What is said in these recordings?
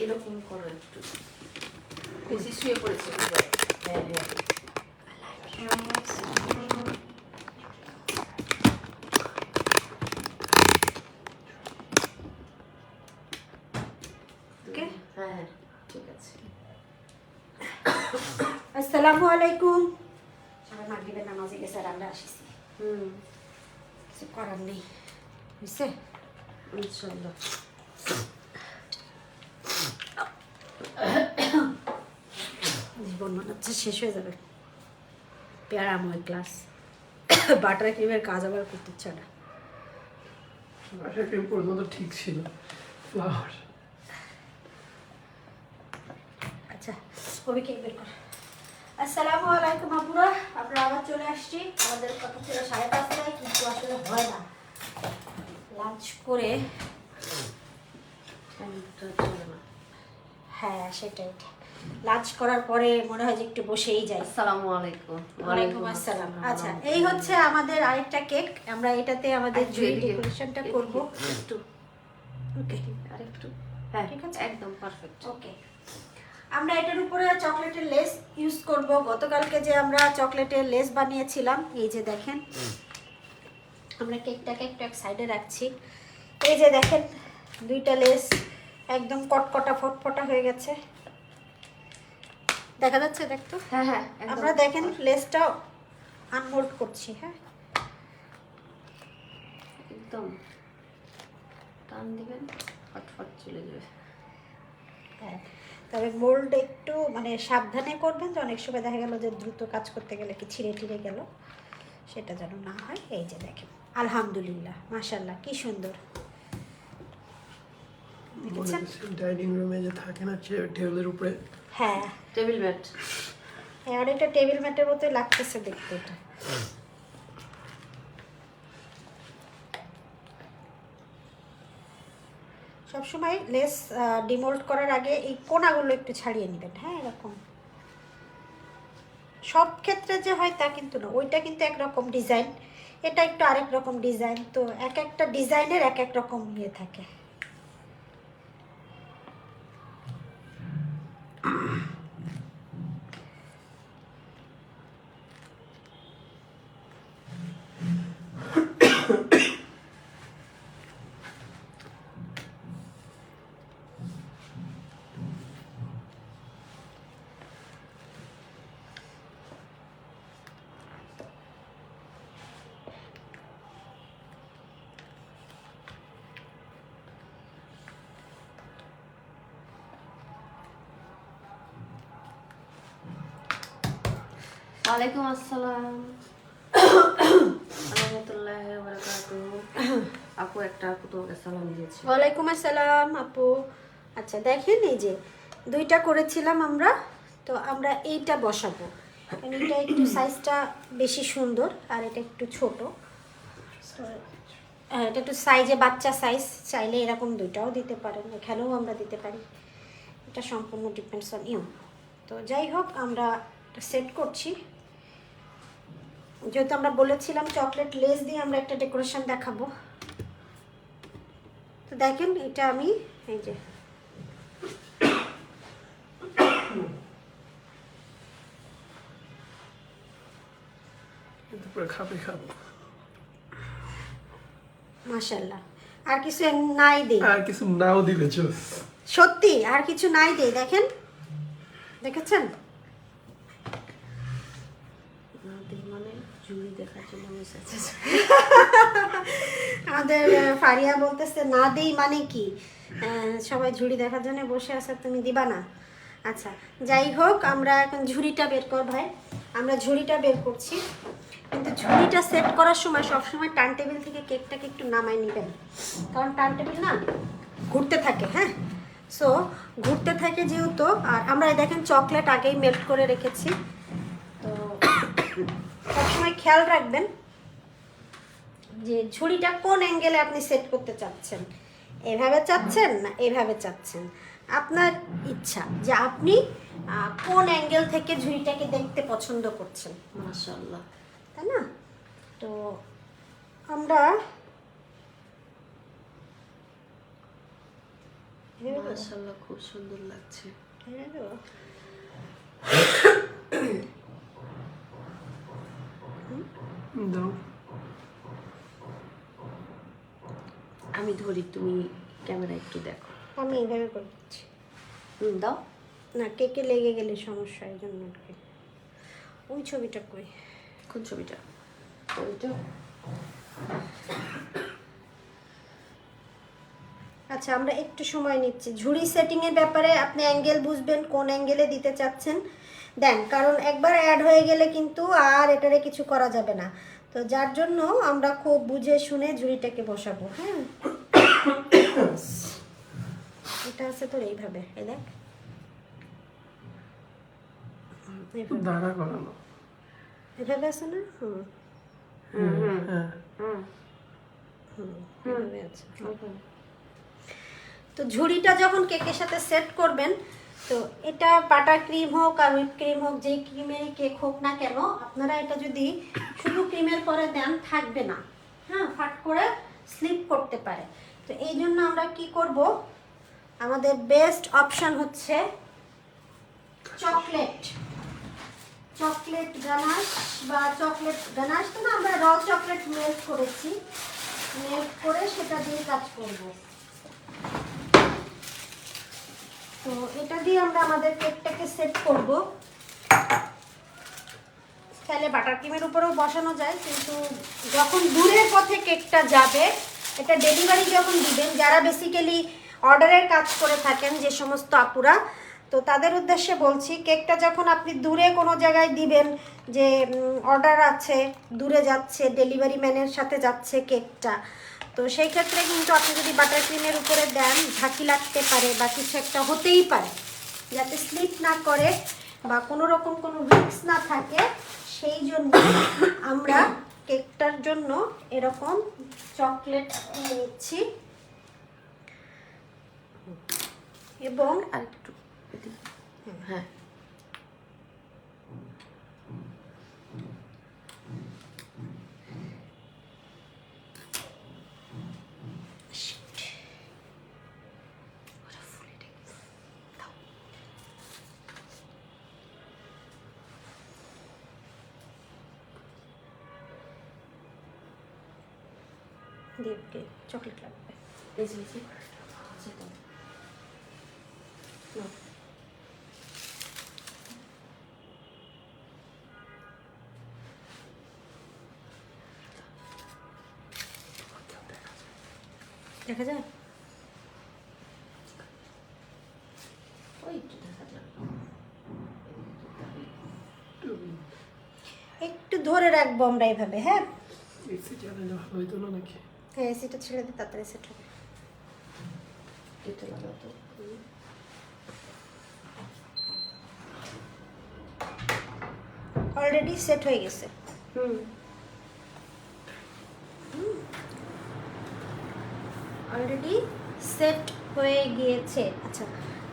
এরকম করো একটু, বেশি শুয়ে পড়েছে। হ্যাঁ হ্যাঁ, ওকে, হ্যাঁ হ্যাঁ ঠিক আছে। আসসালামু আলাইকুম। সবাই মাগরিবের নামাজে গেছে আর আমরা আসিছি, কিছু করার নেই, বুঝছে? ইনশাল্লাহ। জীবন মনে হচ্ছে শেষ হয়ে যাবে। প্যারাময় ক্লাস, বাটার ক্রিমের কাজ আবার করতে ইচ্ছা না। বাটার ক্রিম পর্যন্ত ঠিক ছিল, ফ্লাওয়ার। আচ্ছা, কবি কেক বের কর। আসসালামু আলাইকুম আপুরা, আমরা আবার চলে আসছি। আমাদের কথা ছিল 5:30টায়, কিন্তু আসলে হয় না। লাঞ্চ করে, হ্যাঁ সেটাই, লাঞ্চ করার পরে মনে হয় যে একটু বসেই যাই। আসসালামু আলাইকুম। ওয়ালাইকুম আসসালাম। আচ্ছা, এই হচ্ছে আমাদের আরেকটা কেক। আমরা এটাতে আমাদের জুই ডেকোরেশনটা করব একটু, ওকে, আরেকটু, হ্যাঁ ঠিক আছে, একদম পারফেক্ট। ওকে। আমরা এটার উপরে চকলেটের লেস ইউজ করব। গতকালকে যে আমরা চকলেটের লেস বানিয়েছিলাম, এই যে দেখেন, আমরা কেকটাকে একটু এক সাইডে রাখছি। এই যে দেখেন, দুইটা লেস একদম কটকটা ফটফটা হয়ে গেছে, দেখা যাচ্ছে? দেখতো, হ্যাঁ হ্যাঁ, আমরা দেখেন লেসটা আনমোল্ড করছি। হ্যাঁ, একদম টান দিবেন, ফটফট চলে যাবে। হ্যাঁ, তবে মোল্ড একটু মানে সাবধানে করবেন, যে অনেক সময় দেখা গেল যে দ্রুত কাজ করতে গেলে কি ছিঁড়ে টিড়ে গেল, সেটা যেন না হয়। এই যে দেখেন, আলহামদুলিল্লাহ, মাশাআল্লাহ, কি সুন্দর দেখেছেন? ডাইনিং রুমে যে থাকে না টেবিলের উপরে, হ্যাঁ, টেবিল ম্যাট। আর এটা টেবিল ম্যাটের মতোই লাগতেছে দেখতে। এটা সবসময় লেস ডিমোল্ড করার আগে এই কোনাগুলো একটু ছাড়িয়ে নেবেন। হ্যাঁ, এরকম সব ক্ষেত্রে যে হয় তা কিন্তু না, ওইটা কিন্তু একরকম ডিজাইন, এটা একটু আরেক রকম ডিজাইন, তো এক একটা ডিজাইনের এক এক রকম ইয়ে থাকে। ওয়ালাইকুম আসসালাম রাহমাতুল্লাহি ওয়া বারাকাতুহু। আপু একটা আপু তোমাকে সালাম দিয়েছে। ওয়ালাইকুম আসসালাম আপু। আচ্ছা দেখেন, এই যে দুইটা করেছিলাম আমরা, তো আমরা এইটা বসাবো, কারণ এটা একটু সাইজটা বেশি সুন্দর আর এটা একটু ছোট। হ্যাঁ, এটা একটু সাইজে বাচ্চা সাইজ, চাইলে এরকম দুইটাও দিতে পারেন, এখানেও আমরা দিতে পারি, এটা সম্পূর্ণ ডিপেন্ডস অন ইউ। তো যাই হোক, আমরা সেট করছি। যেহেতু আমরা বলেছিলাম চকলেট লেস দিয়ে আমরা একটা ডেকোরেশন দেখাবো, তো দেখেন এটা আমি এই যে কিন্তু পুরো খাবে খাবো। মাশাআল্লাহ, আর কিছু নাই দেই, আর কিছু নাও দিলে চল, সত্যি আর কিছু নাই দেই। দেখেন, দেখেছেন? মানে জুড়ি দেখার জন্য মেসেজ। আমাদের ফারিয়া বলতেছে না দেই মানে কি, সবাই ঝুড়ি দেখার জন্য বসে আছে, তুমি দিবা না? আচ্ছা যাই হোক, আমরা এখন ঝুড়িটা বের কর ভাই, আমরা ঝুড়িটা বের করছি। কিন্তু ঝুড়িটা সেট করার সময় সবসময় টার্ন টেবিল থেকে কেকটাকে একটু নামায় নেবেন, কারণ টার্ন টেবিল না ঘুরতে থাকে। হ্যাঁ, সো ঘুরতে থাকে যেহেতু, আর আমরা দেখেন চকলেট আগেই মেল্ট করে রেখেছি, তো সবসময় খেয়াল রাখবেন যে ঝুড়িটা কোন অ্যাঙ্গেলে আপনি সেট করতে চাচ্ছেন, এভাবে চাচ্ছেন না এভাবে চাচ্ছেন, আপনার ইচ্ছা যে আপনি কোন অ্যাঙ্গেল থেকে ঝুড়িটাকে দেখতে পছন্দ করছেন, মাশাআল্লাহ, তাই না? তো আমরা ভেবে দেবো? মাশাআল্লাহ খুব সুন্দর লাগছে। ভেবে দেবো? দাও। আমি ধরি, তুমি ক্যামেরা একটু দেখো। আমি এইভাবে করে দিচ্ছি। দাও। না, কেকে লেগে গেলে সমস্যা, এই জন্য আর কি। ওই ছবিটা কই? কোন ছবিটা? ওইটা। আচ্ছা, আমরা একটু সময় নিচ্ছি। ঝুড়ি সেটিংয়ের ব্যাপারে আপনি অ্যাঙ্গেল বুঝবেন, কোন অ্যাঙ্গেলে দিতে চাচ্ছেন দেন, কারণ একবার অ্যাড হয়ে গেলে কিন্তু আর এটারে কিছু করা যাবে না। তো যার জন্য আমরা খুব বুঝে শুনে ঝুড়িটাকে বসাবো। হ্যাঁ, এটা আছে তোর এইভাবে, এই দেখ এইভাবে। দাঁড়া করানো। এভাবে আছে না? হ্যাঁ। এভাবে আছে। তো ঝুড়িটা যখন কেকের সাথে সেট করবেন, তো এটা বাটার ক্রিম হোক আর হুইপ ক্রিম হোক, যেই ক্রিমেরই কেক হোক না কেন, আপনারা এটা যদি শুধু ক্রিমের পরে দেন থাকবে না, হ্যাঁ, ফাট করে স্লিপ করতে পারে। তো এই জন্য আমরা কি করব, আমাদের বেস্ট অপশন হচ্ছে চকলেট গানাশ বা চকলেট গানাশ, তো না, আমরা র চকলেট মেল্ট করেছি, মেল্ট করে সেটা দিয়ে কাজ করব। তো এটা দিয়ে আমরা আমাদের কেকটাকে সেট করব। তাহলে বাটার ক্রিমের উপরেও বসানো যায়, কিন্তু যখন দূরের পথে কেকটা যাবে, এটা ডেলিভারি যখন দিবেন, যারা বেসিক্যালি অর্ডারের কাজ করে থাকেন যে সমস্ত আপুরা, তো তাদের উদ্দেশ্যে বলছি, কেকটা যখন আপনি দূরে কোনো জায়গায় দিবেন, যে অর্ডার আছে, দূরে যাচ্ছে, ডেলিভারি ম্যানের সাথে যাচ্ছে কেকটা, তো সেই ক্ষেত্রে কিন্তু আপনি যদি বাটার ক্রিমের উপরে দেন, ঝাঁকি লাগতে পারে বা কিছু একটা হতেই পারে, যাতে স্লিপ না করে বা কোনো রকম কোনো রিস্ক না থাকে, সেই জন্য আমরা কেকটার জন্য এরকম চকলেট নিচ্ছি। এবং আরেকটু। হ্যাঁ। দিয়ে চকলেট লাগবে। এই যে সেটা। নাও। দেখা যায়? ওই একটু দেখা যাবে। একটু ধরে রাখবো আমরা এইভাবে। হ্যাঁ, এসি চালালে ভালো হইতো না নাকি? হ্যাঁ, এসিটা ছেড়ে দিই, তাড়াতাড়ি সেট হবে। এটা লাগাও তো। অলরেডি সেট হয়ে গেছে। অলরেডি সেট হয়ে গিয়েছে। আচ্ছা,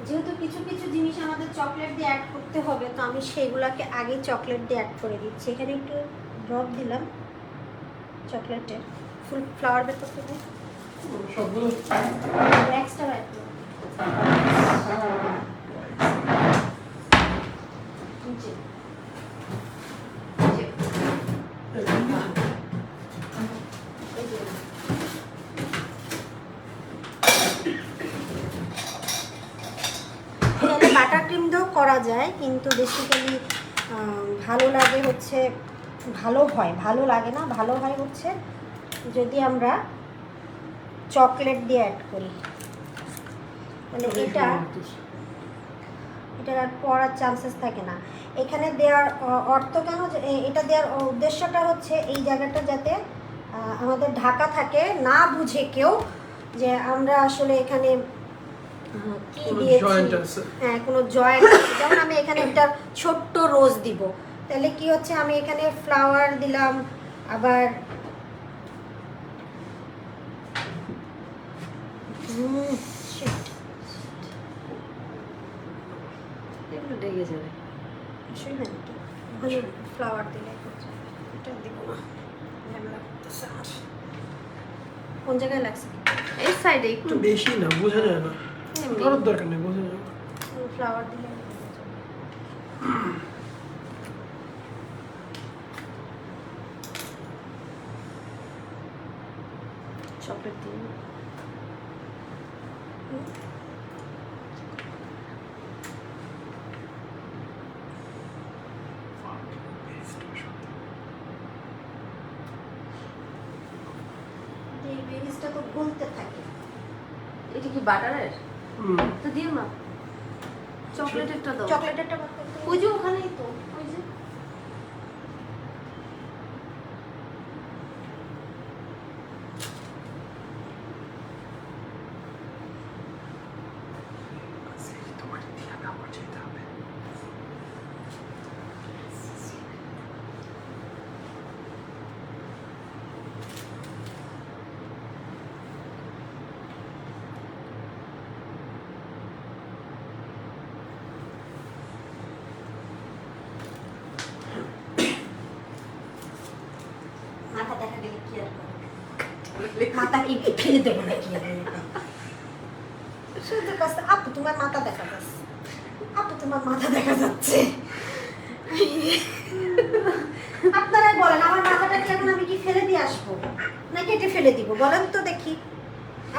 যেহেতু কিছু কিছু জিনিস আমাদের চকলেট দিয়ে অ্যাড করতে হবে, তো আমি সেইগুলোকে আগেই চকলেট দিয়ে অ্যাড করে দিচ্ছি। এখানে একটু ড্রপ দিলাম চকলেটের, ফুল ফ্লাওয়ার বের করতে হবে, সবগুলো এক্সট্রা অ্যাড করব। জি। এই যে। তাহলে বাটার ক্রিম দিয়েও করা যায়, কিন্তু বেসিক্যালি ভালো লাগে হচ্ছে, ভালো হয়, ভালো লাগে না, ভালো হয় হচ্ছে যদি আমরা চকলেট দিয়ে অ্যাড করি, মানে এটার আর পড়ার চান্সেস থাকে না। এখানে দেওয়ার অর্থ কেন, যে এটা দেওয়ার উদ্দেশ্যটা হচ্ছে এই জায়গাটা যাতে আমাদের ঢাকা থাকে, না বুঝে কেউ যে আমরা আসলে এখানে কি দিয়েছি, হ্যাঁ, কোনো জয়েন্ট আছে। যেমন আমি এখানে একটা ছোট্ট রোজ দিব, তাহলে কি হচ্ছে, আমি এখানে ফ্লাওয়ার দিলাম, আবার এগুলো লেগে যাবে। ফ্লাওয়ার দিলে এটা দিব না, ঝামেলা করতেছে আমার। কোন জায়গায় লাগছে? এই সাইডে একটু বেশি না, বোঝা যায় না। ধরার দরকার নেই, বোঝা যাবে। ফ্লাওয়ার দিলে চকলেট দিয়ে এই বেরিজটা তো গলতে থাকে। এটা কি বাটারের? হুম। তো দিও না, চকলেটেরটা দাও। চকলেটেরটা বার করতে হবে। ওই যে ওখানেই তো, ওই যে মাথা দেখা গেলে কি আর করবে? মাথা কি ফেলে দেবো নাকি আমি এটা? শুধু কাছে আপু তোমার মাথা দেখা যাচ্ছে, আপু তোমার মাথা দেখা যাচ্ছে। আপনারাই বলেন আমার মাথাটা কি এখন আমি কি ফেলে দিয়ে আসবো না কেটে ফেলে দিব? বলেন তো দেখি,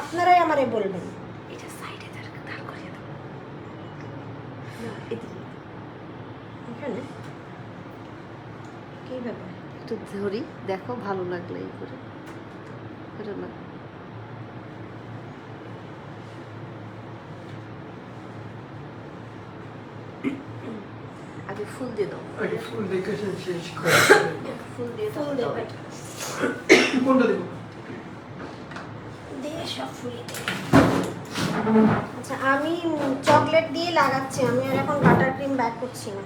আপনারাই আমারে বলবেন। এটা সাইডে দাঁড় করিয়ে দাও। না, এদিকে এখানে কি ব্যাপার? একটু ধরি, দেখো ভালো লাগলে এই করে। এটা না, আগে ফুল দিয়ে দাও। আগে ফুল ডেকোরেশন শেষ করে ফুল দিয়ে ফুল দাও। দেবো এটা। কোনটা দেবো? দিয়ে সব ফুল আচ্ছা আমি চকলেট দিয়ে লাগাচ্ছি, আমি আর এখন বাটার ক্রিম ব্যাক করছি না।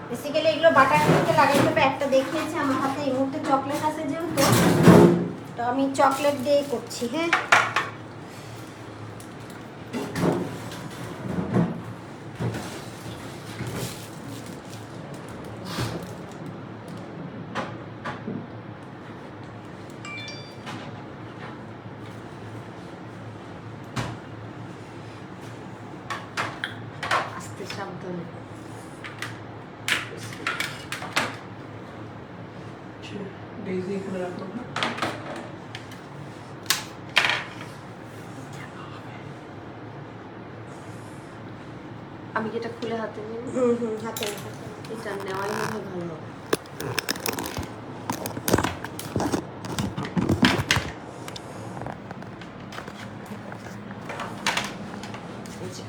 বেসিক্যালি এগুলো বাটার ক্রিমকে লাগাইতে হবে, একটা দেখিয়েছি আমার হাতে এই মুহূর্তে চকলেট আছে যেহেতু, তো আমি চকলেট দিয়েই করছি। হ্যাঁ আস্তে সাবধানে। ডেইজি এখানে রাখলাম না। আমি কি এটা খুলে হাতে নিই? হাতে হাতে এটা নেওয়াই মনে হয় ভালো হবে। এই যে।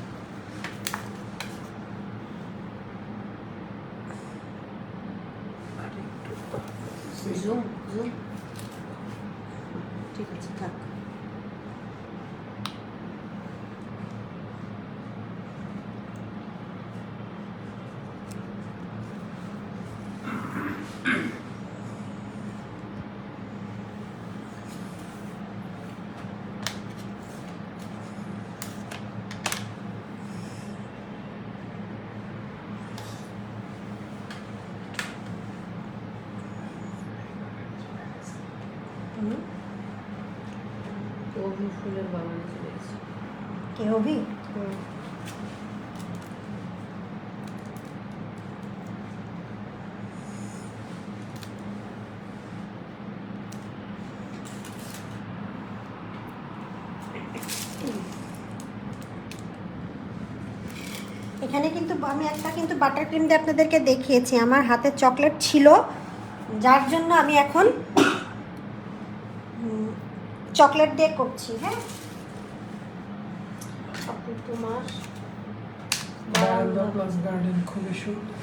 জুম জুম, ঠিক আছে থাক। অভি ফুলের বাগানে চলে গেছে। কে হবি? এখানে কিন্তু আমি একটা কিন্তু বাটার ক্রিম দিয়ে আপনাদেরকে দেখিয়েছি, আমার হাতে চকলেট ছিল যার জন্য আমি এখন চকলেট দিয়ে করছি। হ্যাঁ আপু তোমার বারান্দা প্লাস গার্ডেন খুবই সুন্দর।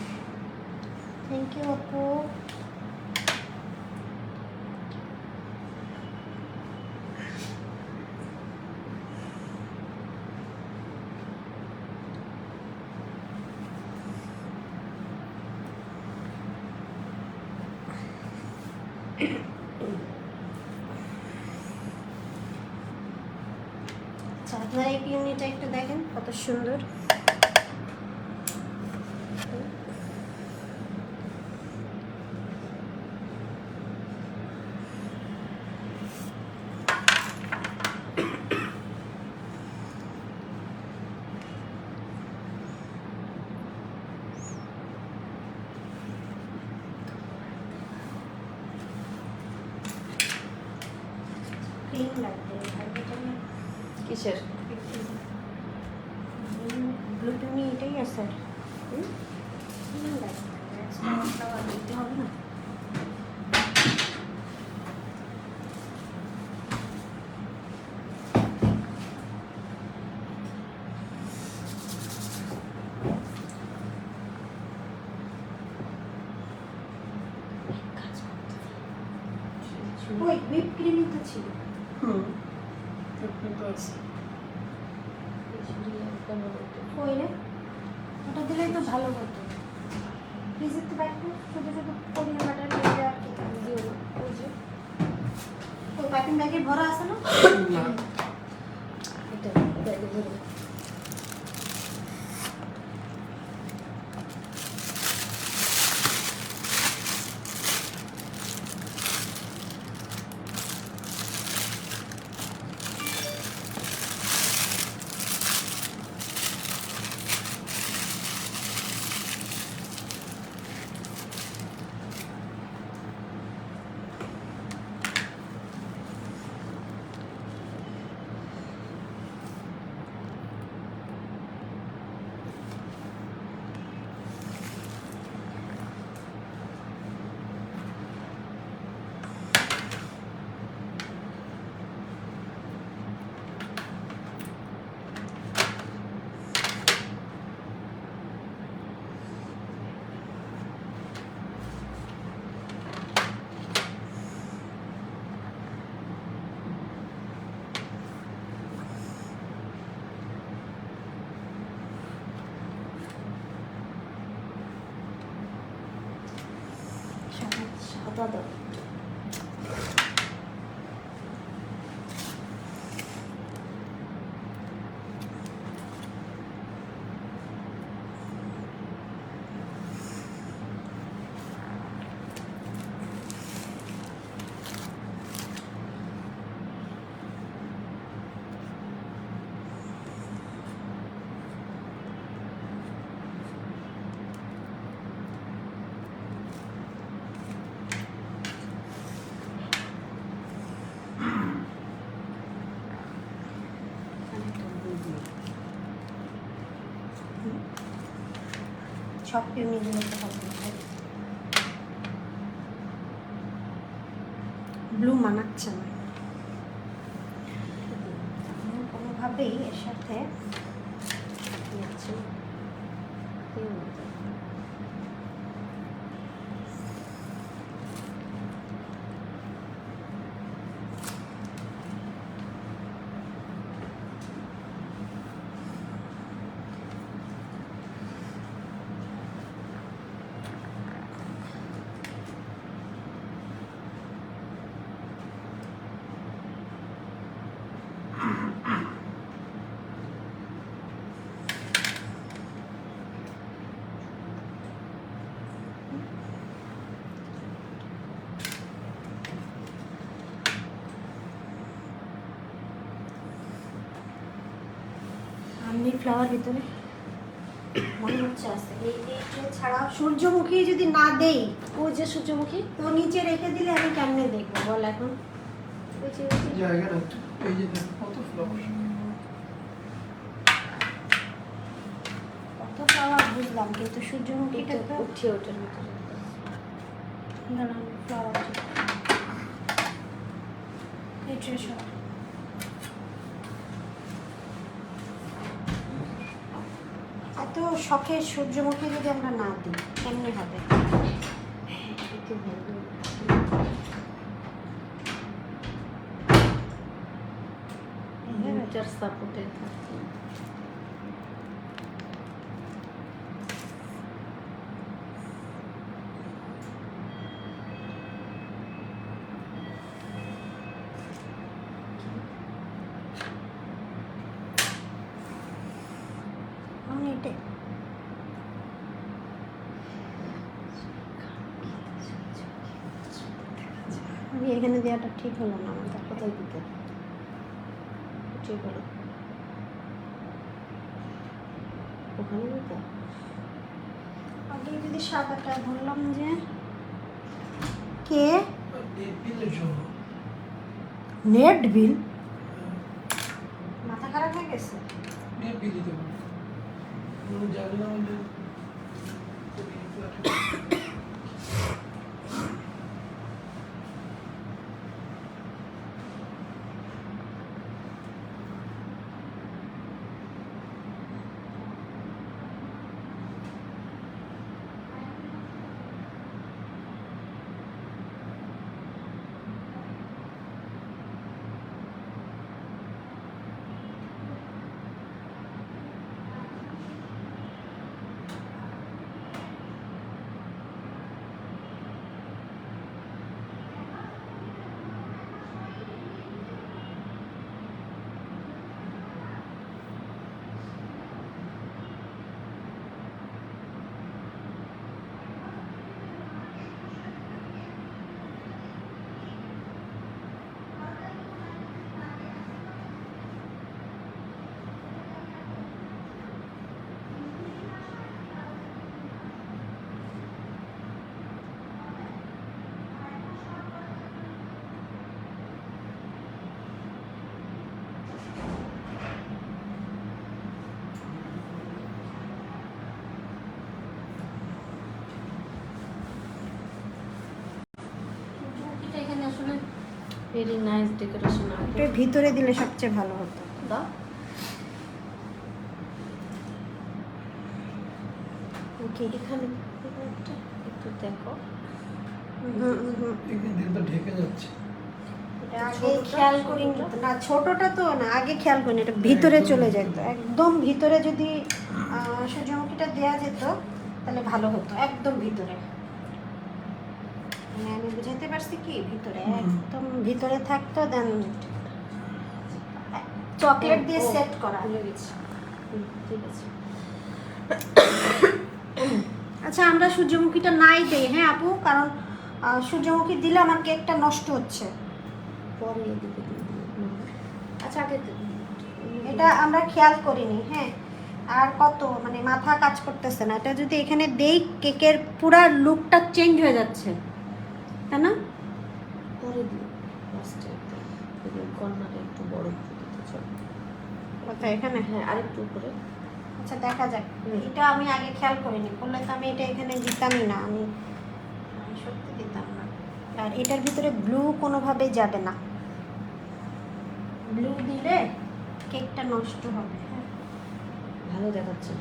থ্যাংক ইউ আপু। আচ্ছা আপনারা এই পিউনিটা একটু দেখেন কত সুন্দর। কিসের? ব্লুটুনি এটাই আছে দিতে হবে না। ওই হুইপ ক্রিমই তো ছিল। হুম আপনি তো আছে ওই রে ওটা দিলেই তো ভালো হতো। ফ্রিজের তো ব্যাগ শুধু শুধু পরিয়ে বাটার দিয়ে দেওয়ার কি দিও না। ওই যে ওই প্যাকিং ব্যাগে ভরা আছে না? না এটা ব্যাগে ভরে। সাদা দাও। সব পিউনি দিলে তো হবে না। ব্লু মানাচ্ছে না কোনোভাবেই এর সাথে। আচ্ছা আমনি ফ্লাওয়ার ভিতরে মনে হচ্ছে আছে। এই ছাড়া সূর্যমুখী যদি না দেই, ও যে সূর্যমুখী তো নিচে রেখে দিলে আমি কেমনে দেখবো বল এখন? ওই যে জায়গা না এই যে দেখো কত ফ্লাওয়ার কত ফ্লাওয়ার বুঝলাম, কিন্তু সূর্যমুখীটা তো উঠে ওটার ভিতরে দাঁড়ান ফ্লাওয়ার এই ট্রেশন এত শখের সূর্যমুখী যদি আমরা না দিই কেমনি হবে? একটু ভালো এটার সাপোর্টে থাকে এটাই আমি এখানে দেওয়াটা ঠিক হলো না আমার। কোথায় দিতে ঠিক হলো ওখানে দিতে আগে যদি সাদাটা বললাম যে কে বিলের জন্য নেট বিল মাথা গেছে? ডিপি দিতে পারো। আমি জানি না ওই যে এটা এখানে আসলে ভেরি নাইস ডেকোরেশন আছে। এটা ভিতরে দিলে সবচেয়ে ভালো হতো। দাও। ওকে, এখানে একটা একটু দেখো। একদিন দিনটা ঢেকে যাচ্ছে। এটা আগে খেয়াল করি না, ছোটটা তো না, আগে খেয়াল করি এটা ভিতরে চলে যেত, একদম ভিতরে যদি সূর্যমুখীটা দেওয়া যেত তাহলে ভালো হতো, একদম ভিতরে। মানে আমি বুঝাতে পারছি কি, ভিতরে একদম ভিতরে থাকতো, দেন চকলেট দিয়ে সেট করা। ভুলে গেছি। ঠিক আছে। আচ্ছা, আমরা সূর্যমুখীটা নাই দেই, হ্যাঁ আপু, কারণ সূর্যমুখী দিলে আমার কেকটা নষ্ট হচ্ছে। পরে এদিকে দিয়ে দিও। আচ্ছা আগে এটা আমরা খেয়াল করিনি, হ্যাঁ। আর কত মানে মাথা কাজ করতেছে না, এটা যদি এখানে দেই কেকের পুরা লুকটা চেঞ্জ হয়ে যাচ্ছে, তাই না? পরে দিও। লাস্টে কর্নারে একটু বড় করে দিতে চাও। কোথায়, এখানে? হ্যাঁ আরেকটু উপরে। আচ্ছা দেখা যাক। এটা আমি আগে খেয়াল করিনি, বললে তো আমি এটা এখানে দিতামই না, আমি সত্যি দিতাম না। আর এটার ভিতরে ব্লু কোনোভাবেই যাবে না, ব্লু দিলে কেকটা নষ্ট হবে। হ্যাঁ, ভালো দেখাচ্ছে।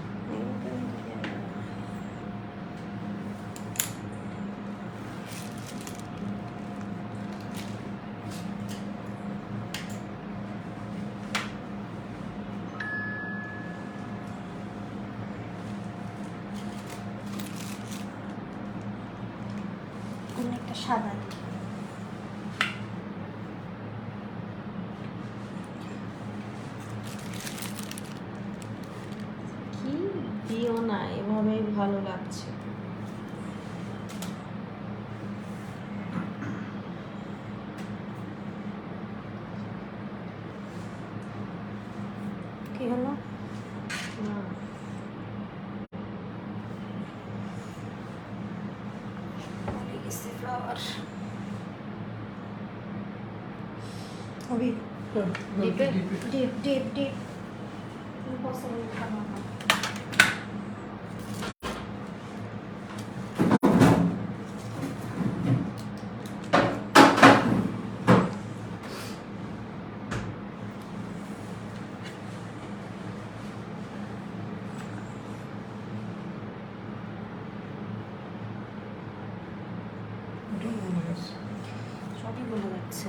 অনেকটা সাদা দিই। কি দিও না, এভাবেই ভালো লাগছে। কি হলো? না ফ্লাওয়ার ডিপ ডিপে? ডিপ ডিপ ডিপ ইম্পসিবল খাবার। সবই বলে যাচ্ছে।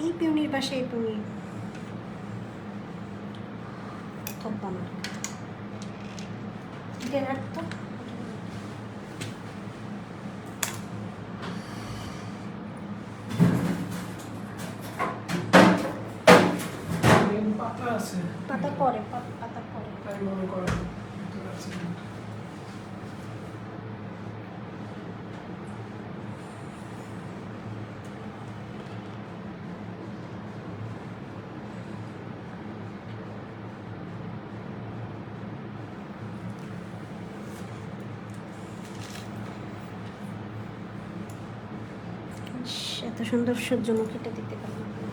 এই পিউনির পাশে এই পিউনি থব্বা না, এটা রাখতো। পাতা আছে, পাতা পরে, পাতা পরে। তাই মনে করো ভিতরে আছে। এত সুন্দর সূর্যমুখীটা দিতে পারলাম না।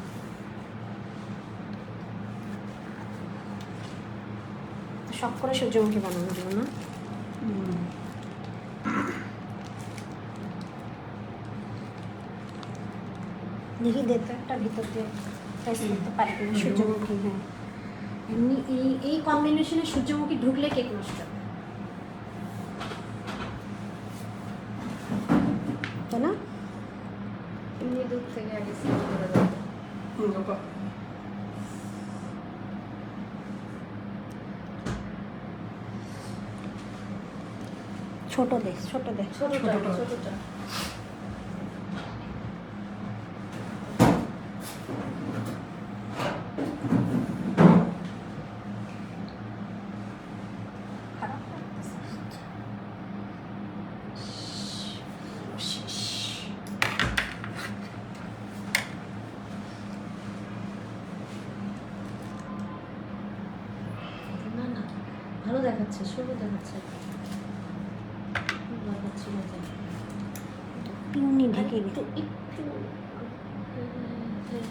শখ করে সূর্যমুখী বানানো যাবে না। দেখি দেখতে একটা ভিতর দিয়ে ট্রাই করতে পারি কিনা সূর্যমুখী। হ্যাঁ, এমনি এই কম্বিনেশনে সূর্যমুখী ঢুকলে কেক নষ্ট হবে, তাই না? এমনি দূর থেকে আগে সেট করে দেবো। বাবা ছোট দে, ছোট দে। ছোটটা ছোটটা। ছোটটা খারাপ লাগতেছে। না না ভালো দেখাচ্ছে, সুন্দর দেখাচ্ছে। দেখাচ্ছিল যে পিউনি ঢেকে একটু গেছে। একটু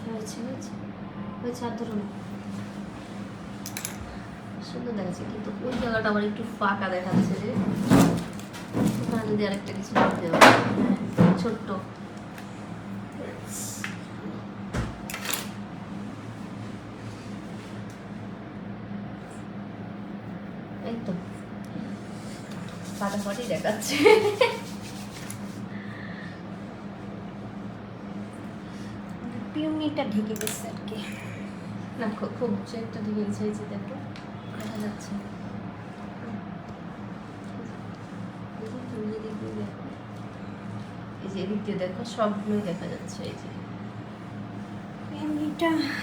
হয়েছে হয়েছে হয়েছে, আর ধরো না। সুন্দর দেখাচ্ছে, কিন্তু ওই জায়গাটা আমার একটু ফাঁকা দেখাচ্ছে যে ওখানে যদি আরেকটা কিছু দিতে হবে। হ্যাঁ ছোট্ট এই তো ফাটাফাটি দেখাচ্ছে। পিউনিটা ঢেকে গেছে আর কি। না খুব একটা দিকে গেছে দেখো, দেখা যাচ্ছে। এই যে তুমি এদিক দিয়ে দেখো, এই যে এদিক দিয়ে দেখো, সবগুলোই দেখা যাচ্ছে। এই যে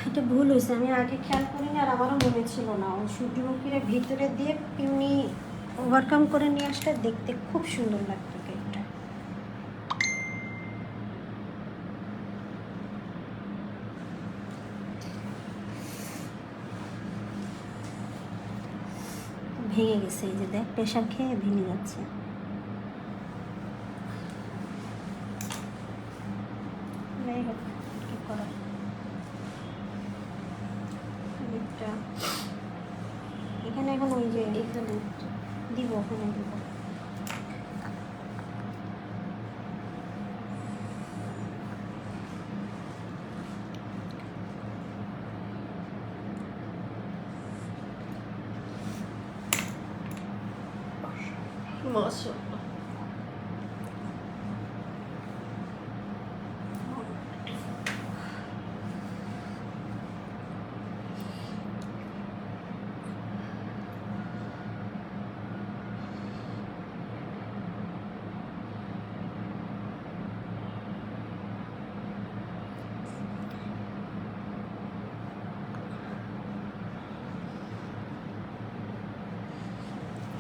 এটা ভুল হয়েছে, আমি আগে খেয়াল করিনি আর আমারও মনে ছিল না। ওই সূর্যমুখীর ভিতরে দিয়ে পিউনি ওভারকাম করে নিয়ে আসলে দেখতে খুব সুন্দর লাগতো কেকটা। ভেঙে গেছে, এই যে দেখ, প্রেশার খেয়ে ভেঙে যাচ্ছে। যাই হোক, কি করার। এটা এখানে এখন ওই যে এখানে দিব, ওখানে দিব। মাশাআল্লাহ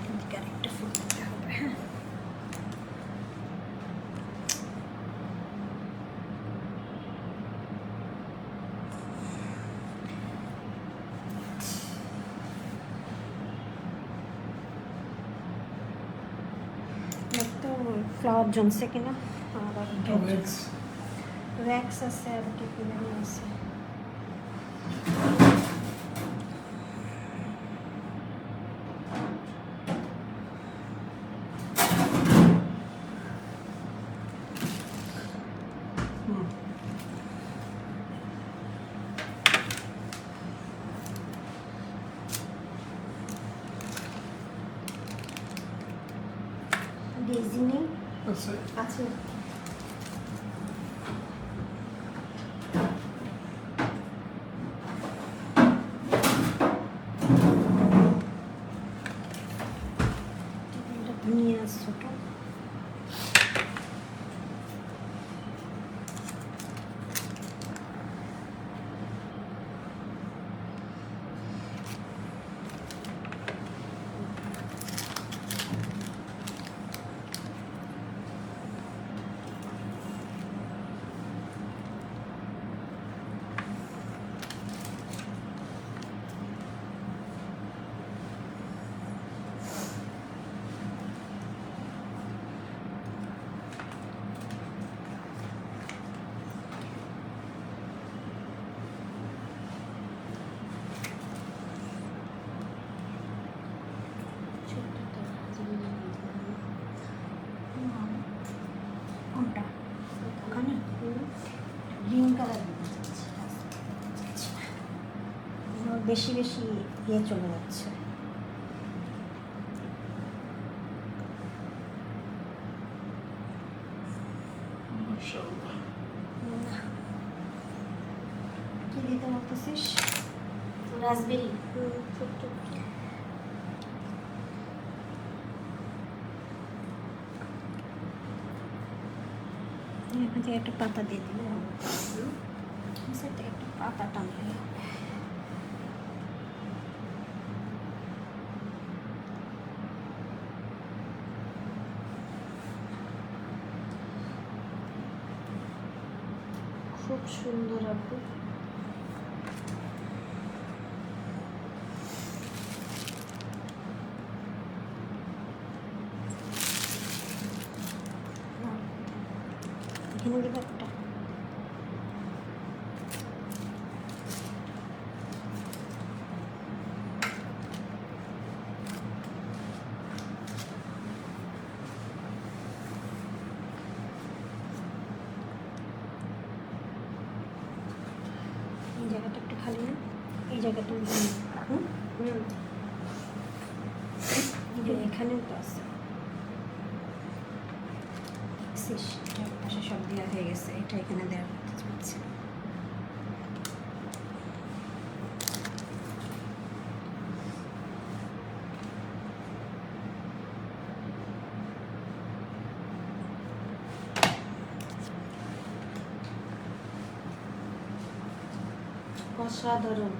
এদিকে আরেকটা ফুল দিতে হবে। হ্যাঁ, একটু ফ্লাওয়ার জমছে কিনা, আবার ওয়েক্স ওয়্যাক্স আছে আর কি কিনে আছে। ডেজি নেই আচ্ছা আছে। নিয়ে আসছো তো। গ্রিন কালার দিতে চাচ্ছি, বেশি বেশি ইয়ে চলে যাচ্ছে। মাশাআল্লাহ। কি দিতে বলতেছিস? রাসবেরি ছোট্ট এখান থেকে একটা পাতা দিয়ে দিলে হবে, নিচের থেকে একটা পাতা টানলে হবে। খুব সুন্দর আপু। এখানে দেবো একটা। এই জায়গাটা একটু খালি না, এই জায়গাটা আমি খালি। এই যে এখানেও তো আছে, দেখছিস? পাশে সব দেওয়া হয়ে গেছে, এটা এখানে দেওয়া করতে চাচ্ছি। অসাধারণ।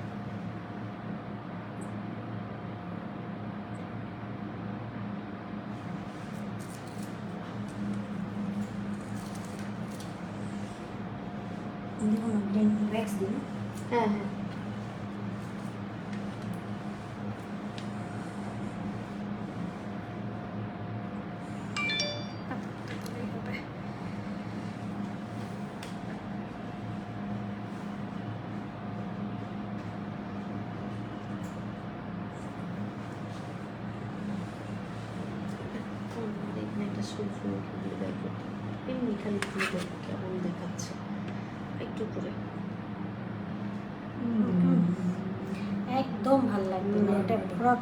দেখুন গ্রিন ভ্যাক্স দিন। হ্যাঁ হ্যাঁ, এখানে একটা সূর্যমুখী দিয়ে বের করতে, এমনি খালি ফুল দেখো কেমন দেখাচ্ছে একটু করে। একদম ভালো লাগবে না, এটা পুরো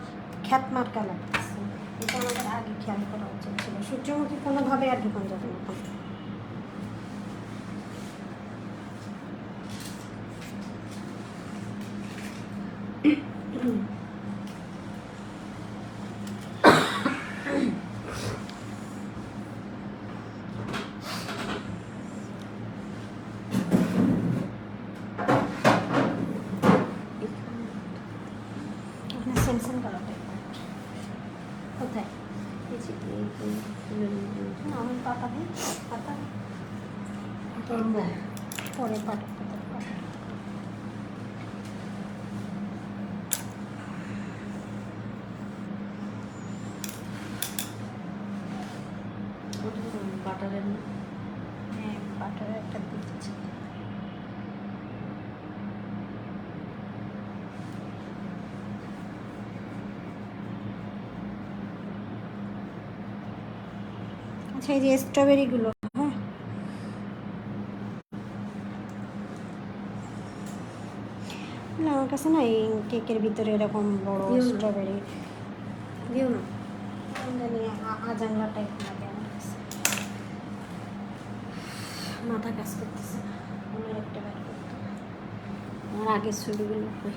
খ্যাত মার্কা লাগতেছে। এটা আমাদের আগে খেয়াল করা উচিত ছিল। সূর্যমুখী কোনোভাবে আর ঢুকান যাবে না। এখানে সেমসেম কালারটা কোথায়? এই যে এই ফুলের মধ্যে আমি পাতা দিই, পাতা পরে পাতা পাতা। ওটা বাটারের না? হ্যাঁ, বাটারের একটা দিচ্ছি। আচ্ছা, এই যে স্ট্রবেরিগুলো, হ্যাঁ না, আমার কাছে না এই কেকের ভিতরে এরকম বড় দিও না। স্ট্রবেরি দিও না। জানি আজাংলা টাইপ লাগে আমার কাছে। মাথা কাজ করতেছে না, অন্য একটা ব্যাট করতে। আমার আগের ছবিগুলো কই,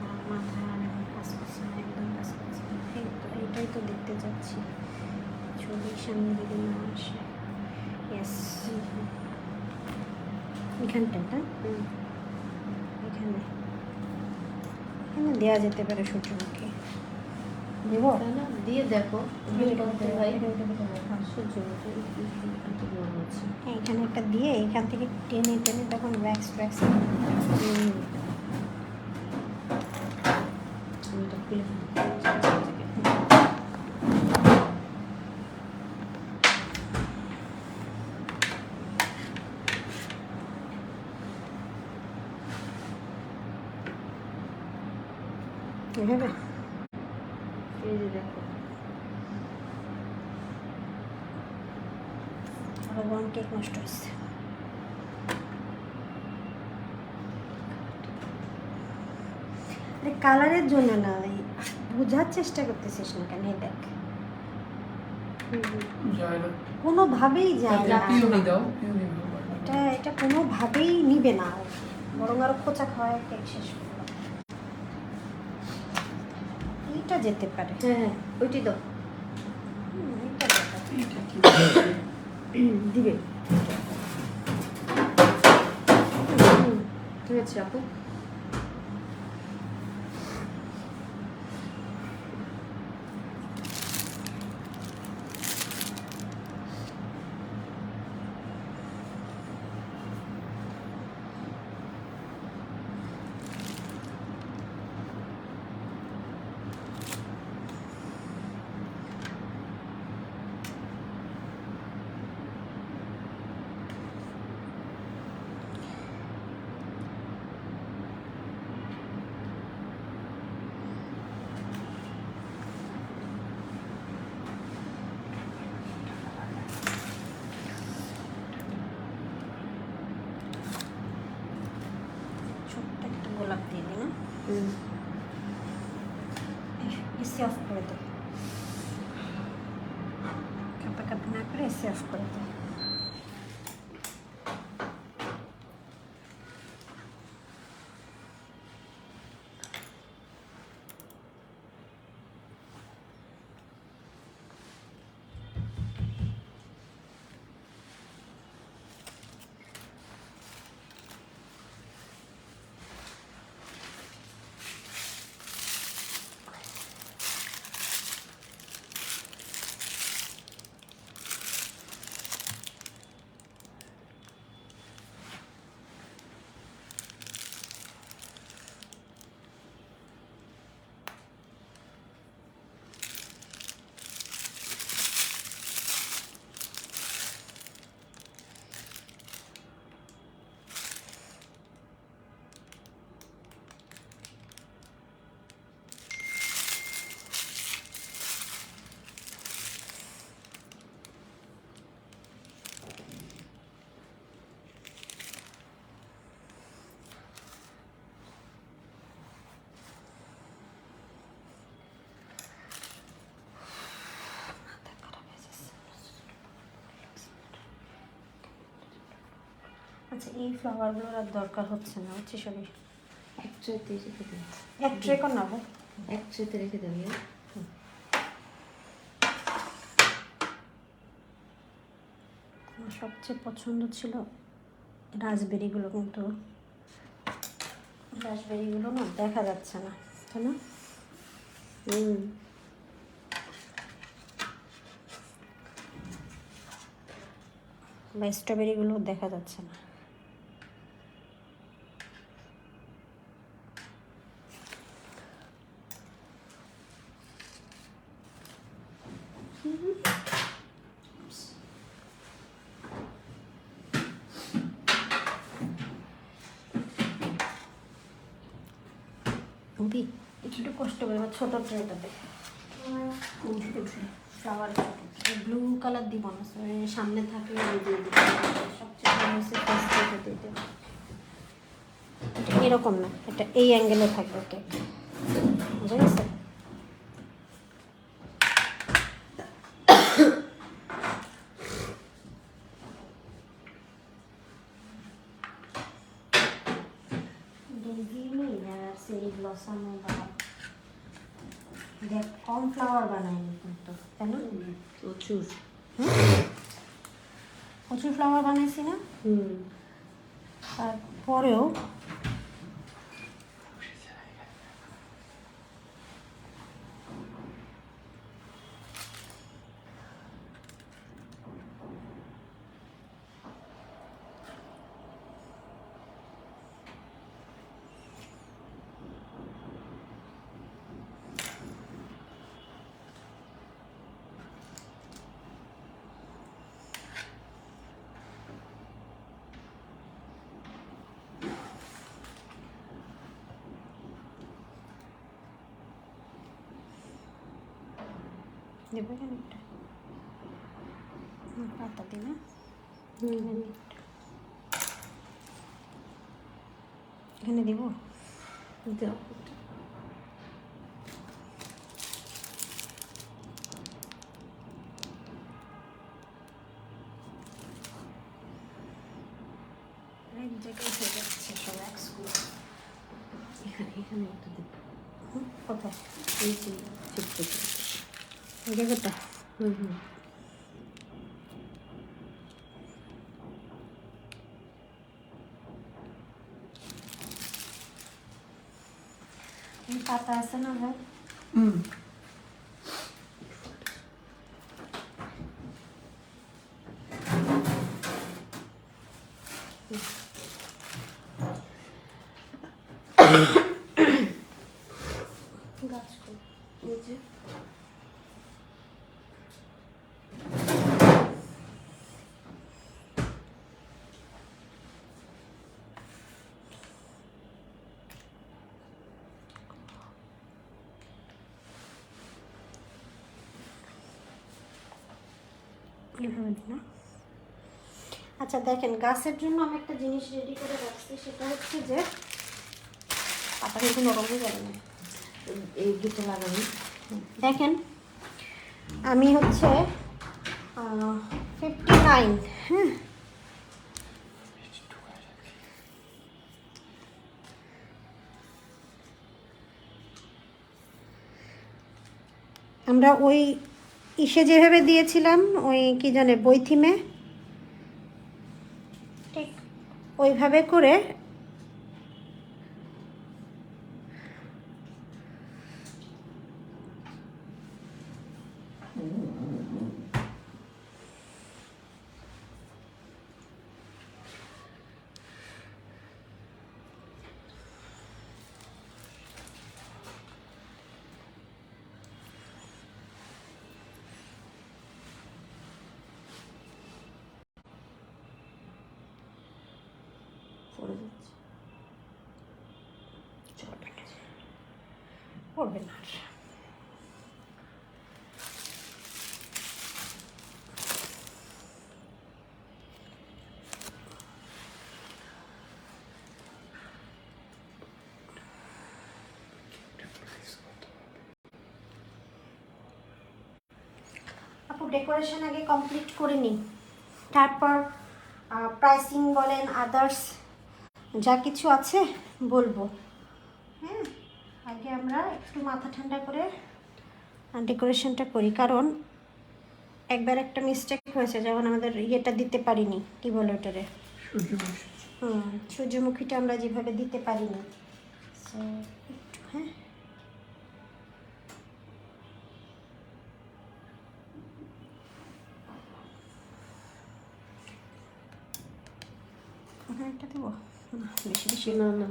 আমার মাথা আর এখন কাজ করছে না, একদম কাজ করছে না। এই তো এইটাই তো দেখতে যাচ্ছি, ছবির সামনে যদি না আসে। ইয়েস, এখানটাটা এখানে এখানে দেওয়া যেতে পারে সূর্যমুখী। দেবো? তাই না? দিয়ে দেখো ভাই। হ্যাঁ, সূর্যমুখী এখান থেকে মনে হচ্ছে। এখানে একটা দিয়ে এখান থেকে টেনে টেনে তখন ওয়্যাক্স ওয়্যাক্স। আমি এটা খুলে ফেলি। এভাবে এই যে দেখো, আরো গরম কেক নষ্ট হয়েছে। আরে কালারের জন্য না, এই বোঝার চেষ্টা করতেছিস না কেন? এই দেখ, যায় না। কোনোভাবেই যায় না। পিওনি দাও, পিওনি দাও। এটা কোনোভাবেই নিবে না, বরং আরো খোঁচা খাওয়ায় কেক শেষ করলো। এইটা যেতে পারে। হ্যাঁ হ্যাঁ ওইটি দাও। এইটা যেতে পারে। এইটা কি? দিবে ঠিক আছে আপু। ছোট্ট একটা গোলাপ দিয়ে দিই না? এসি অফ করে দে, কাপা না করে এসি অফ করে দে। আচ্ছা, এই ফ্লাওয়ারগুলোর আর দরকার হচ্ছে না, হচ্ছে সবই এক ট্রেতে রেখে দেবে। এক ট্রে কর না ভাই। এক ট্রেতে রেখে দেবে। আমার সবচেয়ে পছন্দ ছিল রাসবেরিগুলো, কিন্তু রাসবেরিগুলো না দেখা যাচ্ছে না, তাই না? বা স্ট্রবেরিগুলো দেখা যাচ্ছে না। অভি, একটু কষ্ট করে এবার ছোটো ট্রেটাতে ফ্লাওয়ার ব্লু কালার দিব না, সামনে থাকলে আমি দিয়ে দিব। সবচেয়ে ভালো হচ্ছে ফেস কেকে দিয়ে দেবো। এটা এরকম না, এটা এই অ্যাঙ্গেলে থাকবে কেক, বুঝা গেছে? সেই ব্লসম দেখ, কম ফ্লাওয়ার বানায়নি কিন্তু, তাই না? প্রচুর। প্রচুর ফ্লাওয়ার বানাইছি না? তারপরেও দেবো এখানে একটা পাতা দিই না? এখানে দিব। দাও। এক জায়গায় হয়ে যাচ্ছে সব এক্সগুলো। এখানে এখানে একটা দেব। কোথায়? এই যে ছোট্ট ছোট্ট। এই জায়গাটা? হুম হুম। এই পাতা আছে না ভাই? হুম। গাছ কই? এই যে এভাবে দিই না? আচ্ছা দেখেন, গাছের জন্য আমি একটা জিনিস রেডি করে রাখছি, সেটা হচ্ছে যে পাতা কিন্তু নরম হয়ে যাবে না। এই দুটো লাগাবি। দেখেন আমি হচ্ছে 59, হ্যাঁ, আমরা ওই ইসে যেভাবে দিয়েছিলাম, ওই কি জানে বই থিমে, ঠিক ওইভাবে করে পড়ে যাচ্ছে। পড়বে না আর। আপু ডেকোরেশন আগে কমপ্লিট করে নিই, তারপর প্রাইসিং বলেন আদার্স যা কিছু আছে বলবো। হ্যাঁ, আগে আমরা একটু মাথা ঠান্ডা করে ডেকোরেশনটা করি, কারণ একবার একটা মিস্টেক হয়েছে, যেমন আমাদের ইয়েটা দিতে পারিনি, কি বলে ওটারে, সূর্যমুখী। সূর্যমুখীটা আমরা যেভাবে দিতে পারিনি। সো একটু, হ্যাঁ, ওখানে একটা দেবো না, বেশি বেশি না না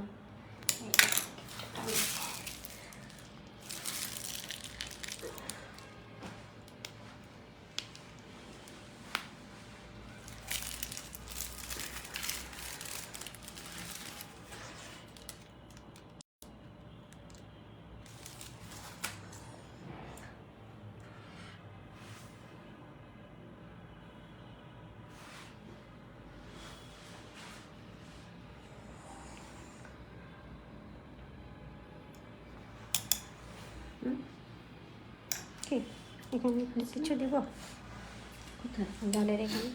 কি এখানে কিছু দিব কোথায় ডালের এখানে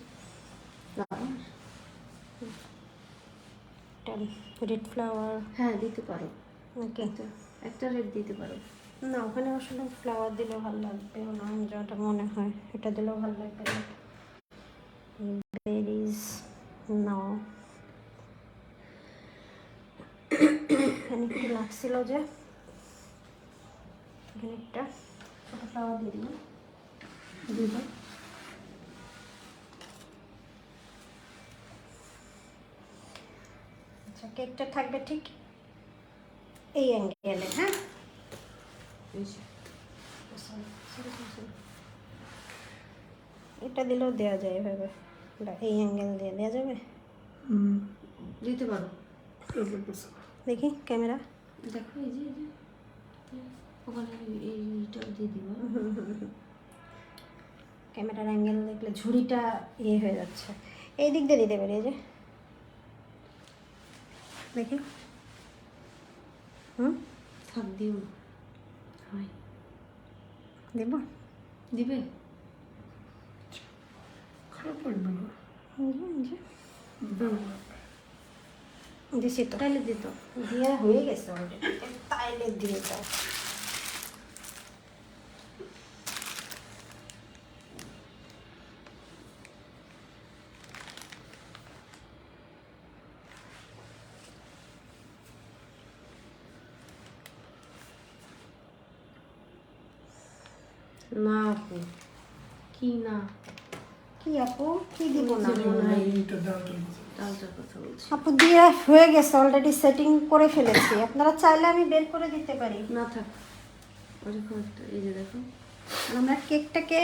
রেড ফ্লাওয়ার? হ্যাঁ দিতে পারো। ওকে, একটা রেড দিতে পারো। না ওখানে আসলে ফ্লাওয়ার দিলেও ভালো লাগবে, আমার যেটা মনে হয় এটা দিলেও ভালো লাগবে। বেরিজ নাও, এখানে একটু লাগছিল যে, এখানে একটা ছোটো ফ্লাওয়ার দিয়ে দিলাম। দিব আচ্ছা, কেকটা থাকবে ঠিক এই অ্যাঙ্গেলে, হ্যাঁ, এটা দিলেও দেওয়া যায় এভাবে, বা এই অ্যাঙ্গেল দিয়ে দেওয়া যাবে। হুম। দিতে পারো। দেখি ক্যামেরা, দেখো এই যে ওখানে এইটা দিয়ে দিবা। ক্যামেরার অ্যাঙ্গেল দেখলে ঝুড়িটা ইয়ে হয়ে যাচ্ছে, এই দিক দিয়ে দিতে পারি, এই যে দেখি, থাক দিও না। হয় দেব, দিবে খারাপ লাগবে না। এই যে হুম দিছি তো, তাইলে দিত। দিয়ে হয়ে গেছে অলরেডি, তাইলে দিয়ে দাও। না আপু, কি না? কি আপু, কি দিব না? এইটা ডালটার কথা। ডালটার কথা বলছি। আপু দিয়ে হয়ে গেছে অলরেডি, সেটিং করে ফেলেছি। আপনারা চাইলে আমি বের করে দিতে পারি। না থাক, ওরকম একটা, এই যে দেখো। আর আমরা কেকটাকে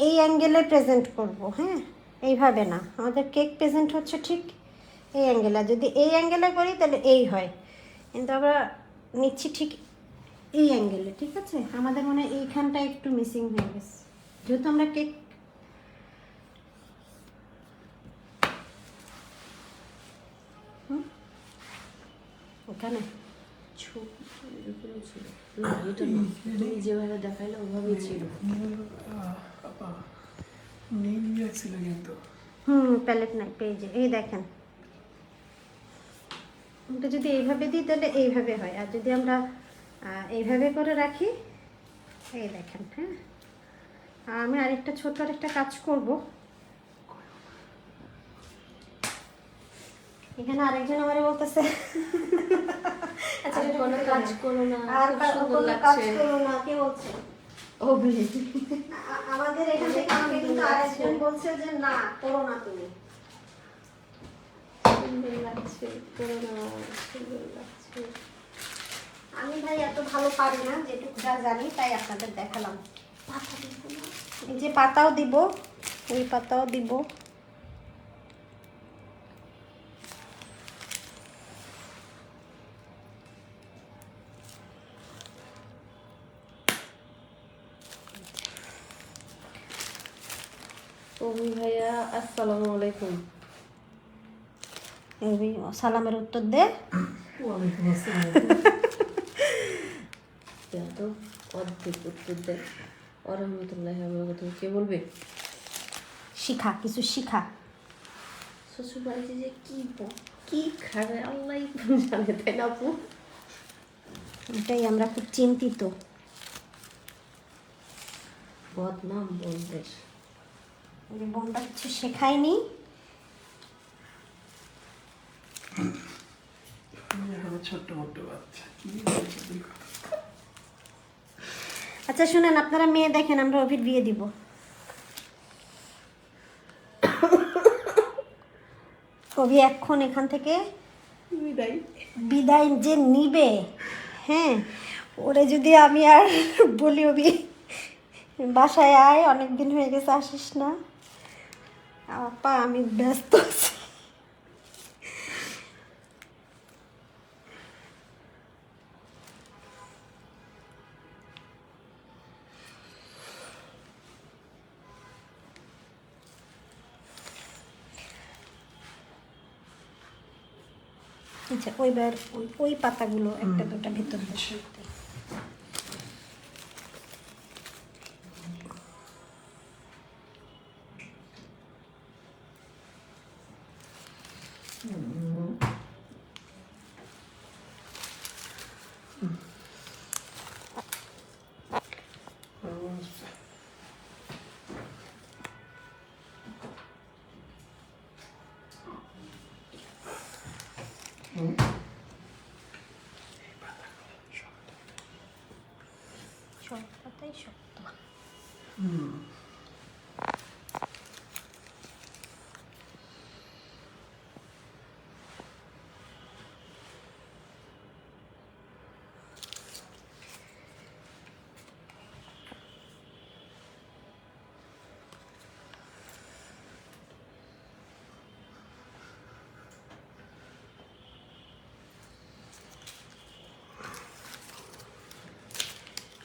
এই অ্যাঙ্গেলে প্রেজেন্ট করব, হ্যাঁ, এইভাবে না। আমাদের কেক প্রেজেন্ট হচ্ছে ঠিক এই অ্যাঙ্গেলে। যদি এই অ্যাঙ্গেলে করি তাহলে এই হয়, কিন্তু আমরা নিচ্ছি ঠিক এই অ্যাঙ্গেলে, ঠিক আছে? আমাদের মনে হয় এইখানটা একটু মিসিং হয়ে গেছে, যেহেতু আমরা কেক ওখানে এরকমই ছিল। না এটা না, তুমি যেভাবে দেখাইলে ওভাবেই ছিল। আপা নীল ছিল কিন্তু প্যালেট নাই পেজে, এই দেখেন। এটা যদি এইভাবে দিই তাহলে এইভাবে হয়, আর যদি আমরা এইভাবে করে রাখি, এই দেখেন। হ্যাঁ, আর আমি আরেকটা ছোট আরেকটা কাজ করব। এখানে আরেকজন আমারে বলতেছে আচ্ছা কোনো কাজ করো না, আর খুব সুন্দর কোনো কাজ লাগছে। করো না, কে বলছে? অভি আমাদের এখান থেকে আমাকে কিন্তু আরেকজন বলছে যে না করো না তুমি। সুন্দর লাগছে, করো না, সুন্দর লাগছে। আমি ভাই এত ভালো পারি না, যেটুকু যা জানি তাই আপনাদের দেখালাম। পাতা দিব না। এই যে পাতাও দিব, ওই পাতাও দিব। অভি ভাইয়া আসসালামু আলাইকুম। এই সালামের উত্তর দে। ওয়ালাইকুম আসসালাম। তো অর্ধেক উত্তর দেয় অরহমতুল্লাহ কথা কে বলবে? শিখা, কিছু শিখা। শ্বশুর বাড়িতে যে কি খাবে আল্লাহ জানে, তাই না আপু? এটাই আমরা খুব চিন্তিত। বদনাম বলবে। ওই বোনটা কিছু শেখায়নি। এখনো ছোট্ট মোট্ট বাচ্চা কি বলছে দেখো। আচ্ছা শুনেন, আপনারা মেয়ে দেখেন, আমরা অভির বিয়ে দিব। অভি এখন এখান থেকে বিদায় যে নিবে, হ্যাঁ, ওরে যদি আমি আর বলি অভি বাসায় আয়, অনেক দিন হয়ে গেছে আসিস না, আপা আমি ব্যস্ত আছি। আচ্ছা ওইবার ওই পাতাগুলো একটা দুটা ভিতর বসে সব পাতাই শক্ত।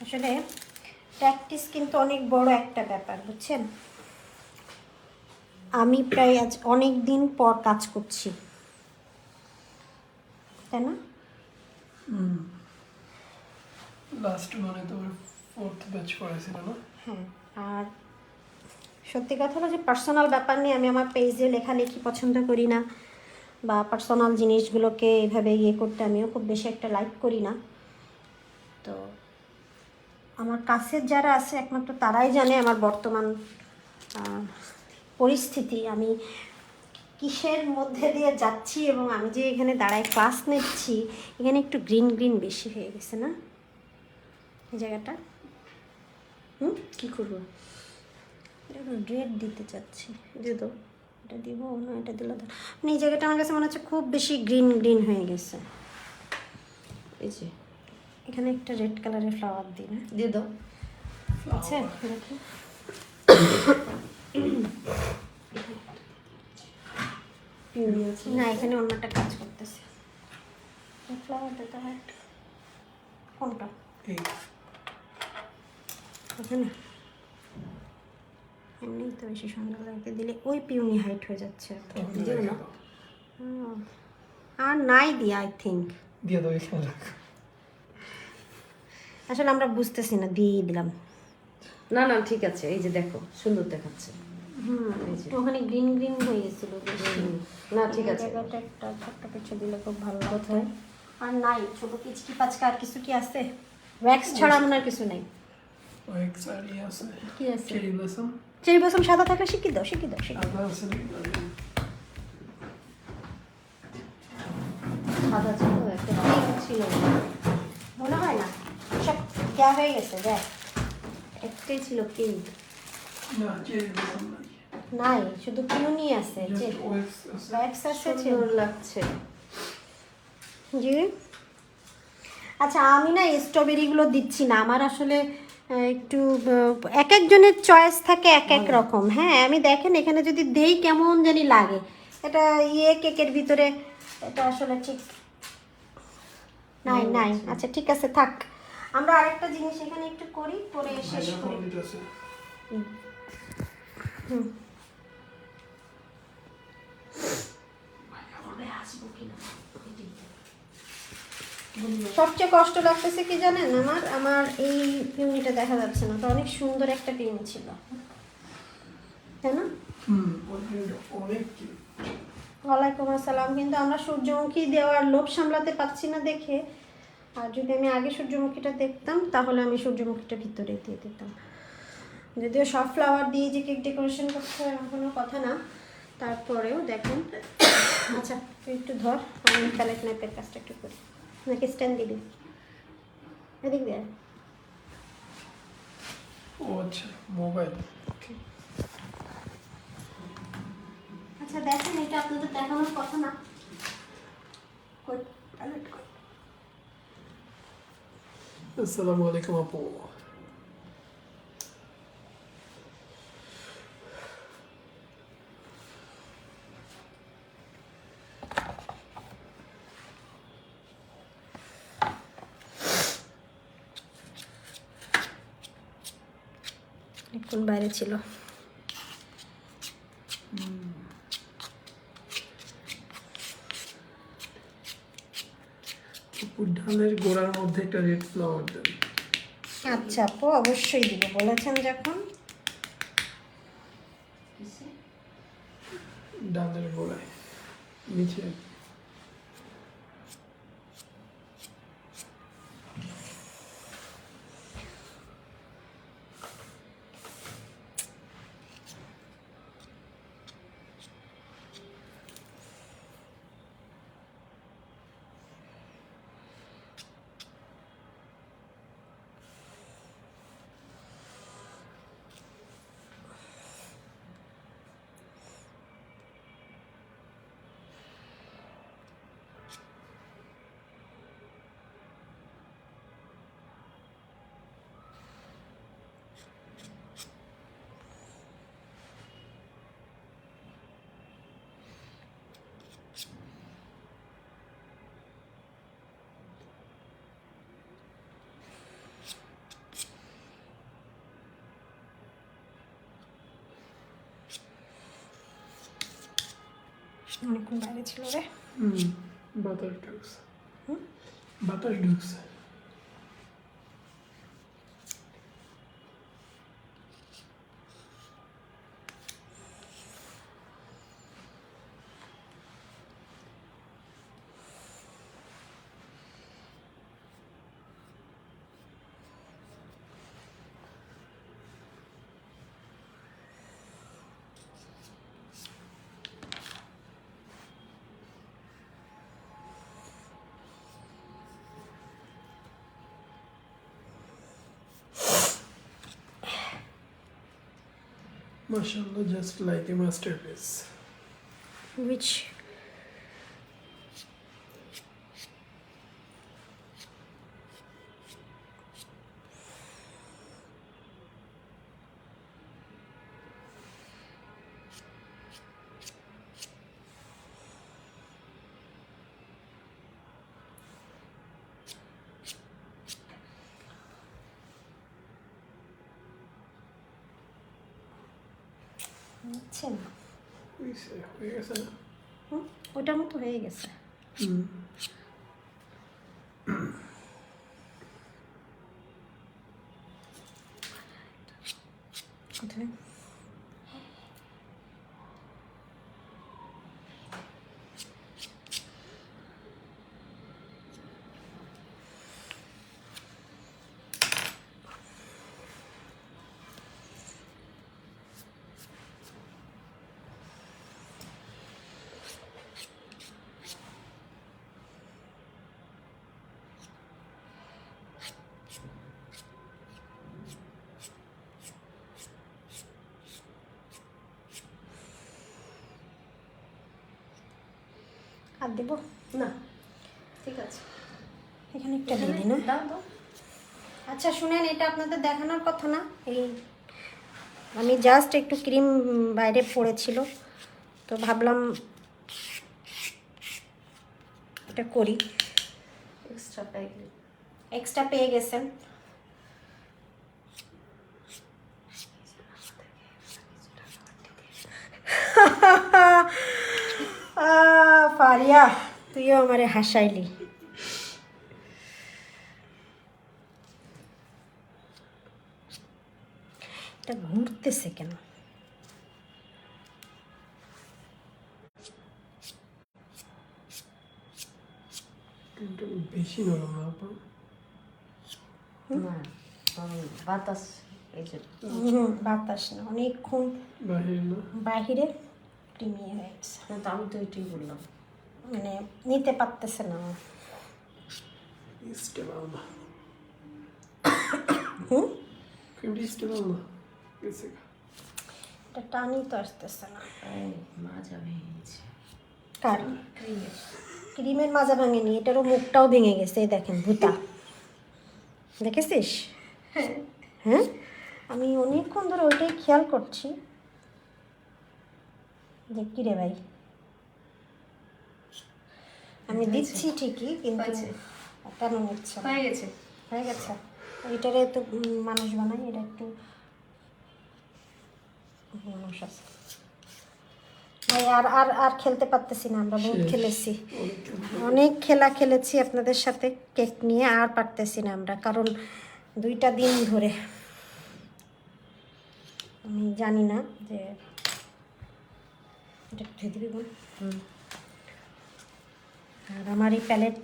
আসলে প্র্যাকটিস কিন্তু অনেক বড় একটা ব্যাপার, বুঝছেন? আমি প্রায় আজ অনেক দিন পর কাজ করছি, তাই না? লাস্ট মানে তোমার 4th ব্যাচ করেছিল না? হ্যাঁ, আর সত্যি কথা হলো যে পার্সোনাল ব্যাপার নিয়ে আমি আমার পেজে লেখালেখি পছন্দ করি না, বা পার্সোনাল জিনিসগুলোকে এভাবে ইয়ে করতে আমিও খুব বেশি একটা লাইক করি না। তো আমার কাছের যারা আছে একমাত্র তারাই জানে আমার বর্তমান পরিস্থিতি, আমি কিসের মধ্যে দিয়ে যাচ্ছি, এবং আমি যে এখানে দাঁড়ায় ক্লাস নিচ্ছি, এখানে একটু গ্রিন গ্রিন বেশি হয়ে গেছে না এই জায়গাটা? কি করবো? রেড দিতে চাচ্ছি, দিয়ে দাও। এটা দিব না, এটা দিলে দাও। মানে এই জায়গাটা আমার কাছে মনে হচ্ছে খুব বেশি গ্রিন গ্রিন হয়ে গেছে। এই যে এখানে একটা রেড কালারের ফ্লাওয়ার দিই না, দিয়ে দাও। আচ্ছা দেখি। না, এখানে অন্য একটা কাজ করতেছে। ফ্লাওয়ার দিতে হয় কোনটা? এই এখানে এমনি তো বেশি সুন্দর লাগতে দিলে ওই পিউনি হাইট হয়ে যাচ্ছে। দিও না। আর নাই দি আই থিঙ্ক। দিয়ে দাও এখানে রাখো। আসলে আমরা বুঝতেছি না, দিয়ে দিলাম। না না ঠিক আছে, এই যে দেখো সুন্দর দেখাচ্ছে। এই যে। ওখানে গ্রিন গ্রিন হয়ে গেছিল বেশি। না ঠিক আছে। জায়গাটা একটা ছোট্ট কিছু দিলে খুব ভালো লাগবে। আর নাই ছোট কিচকি পাচকা আর কিছু কি আছে? ওয়্যাক্স ছাড়া আমার আর কিছু নাই। ওয়েক্স আর ই আছে। কি আছে? Cherry blossom. চেরি ব্লসম সাদা থাকলে শিখি দাও, শিখি দাও, শিখি দাও। আদা আছে নাকি? সাদা ছিল, একটা পিঙ্ক ছিল। মনে হয় না, সব দেওয়া হয়ে গেছে। দেখ, একটাই ছিল পিঙ্ক। না চেরি ব্লসম নাই। নাই, শুধু পিউনি আছে। জাস্ট ওয়েক্স আছে। ওয়্যাক্স আছে। সুন্দর লাগছে। জি। আচ্ছা, আমি না স্ট্রবেরিগুলো দিচ্ছি না, আমার আসলে একটু এক একজনের চয়েস থাকে এক এক রকম। হ্যাঁ, আমি দেখেন এখানে যদি দেই কেমন জানি লাগে। এটা কেকের ভিতরে এটা আসলে ঠিক নাই নাই। আচ্ছা ঠিক আছে, থাক। আমরা আরেকটা জিনিস এখানে একটু করি, পরে শেষ করি। হুম। সবচেয়ে কষ্ট লাগতেছে কি জানেন, আমার এই পিউনিটা দেখা যাচ্ছে না, তো অনেক সুন্দর একটা পিউনি ছিল, তাই না? অনেক। ওয়ালাইকুম আসসালাম। কিন্তু আমরা সূর্যমুখী দেওয়ার লোভ সামলাতে পারছি না দেখে, আর যদি আমি আগে সূর্যমুখীটা দেখতাম তাহলে আমি সূর্যমুখীটা ভিতরে দিয়ে দিতাম। যদিও সব ফ্লাওয়ার দিয়ে যে কেক ডেকোরেশন করতে হয় এমন কোনো কথা না, তারপরেও দেখুন। আচ্ছা তুই একটু ধর, আমি প্যালেট নাইপের কাজটা একটু করি। নাকি স্ট্যান্ড দিবি? এদিক দিয়ে। ও আচ্ছা, মোবাইল। আচ্ছা দেখেন, এটা আপনাদের দেখানোর কথা না। কই প্যালেট কই? আসসালামু আলাইকুম আপু। এখন বাইরে ছিল। ডালের গোড়ার মধ্যে একটা রেড ফ্লাওয়ার দেন। আচ্ছা আপু, অবশ্যই দিব, বলেছেন যখন। ডালের গোড়ায় নিচে। অনেকক্ষণ বাইরে ছিল রে। বাতাস ঢুকছে। বাতাস ঢুকছে। MashaAllah, just like a masterpiece. which হচ্ছে না হয়ে গেছে না? ওটার মতো হয়ে গেছে। কোথায়? আর দেব না ঠিক আছে, এখানে একটা দিয়ে দিন। দাও দাও। আচ্ছা শুনেন, এটা আপনাদের দেখানোর কথা না, এই আমি জাস্ট একটু ক্রিম বাইরে পড়েছিল তো ভাবলাম এটা করি। এক্সট্রা পেয়ে গেছেন। ফারিয়া, তুইও আমারে হাসাইলি। এটা ঘুরতেছে কেন? কিন্তু বেশি নরম না আপা? না বাতাস এই যে বাতাস না, অনেকক্ষণ বাহির না? বাহিরে ক্রিমিয়ে হয়ে গেছে, না, তো আমি তো এটাই বললাম। মানে নিতে পারতেছে না। স্টেবল না। হুম, ক্রিমটি স্টেবল না গেছে। এটা টানি তো আসতেছে না। এই মাজা ভেঙে গেছে কার? ক্রিমের। ক্রিমের মাজা ভাঙেনি, এটারও মুখটাও ভেঙে গেছে। এই দেখেন ভূতা, দেখেছিস? হ্যাঁ, আমি অনেকক্ষণ ধরে ওইটাই খেয়াল করছি যে কি রে ভাই, আমি দিচ্ছি ঠিকই কিন্তু হয়েছে। কেন নিচ্ছে না? হয়ে গেছে। হয়ে গেছে। এটারে তো মানুষ বানাই, এটা একটু মানুষ আছে ভাই। আর আর আর খেলতে পারতেছি না, আমরা বহুত শেষ। খেলেছি, অনেক খেলা। অনেক খেলা খেলেছি আপনাদের সাথে কেক নিয়ে, আর পারতেছি না আমরা, কারণ 2টা দিন ধরে আমি জানি না যে এটা একটু দিবি বোন। আর আমার এই প্যালেট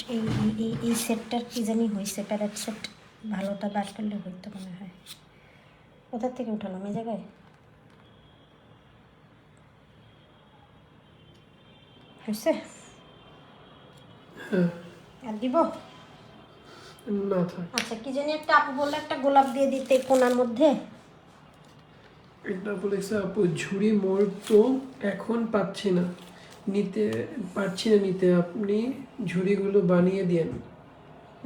এই সেটটার কী জানি হয়েছে, প্যালেট সেট ভালোটা বার করলে হইতো মনে হয়। কোথা থেকে উঠালাম এই জায়গায়? হয়েছে? হ্যাঁ, আর দিব? না থাক। আচ্ছা, কি জানি একটা আপু বললো একটা গোলাপ দিয়ে দিতে কোনার মধ্যে। এটা বলেছে আপু ঝুড়ি মোল্ড তো এখন পাচ্ছি না, নিতে আপনি ঝুড়িগুলো বানিয়ে দেন।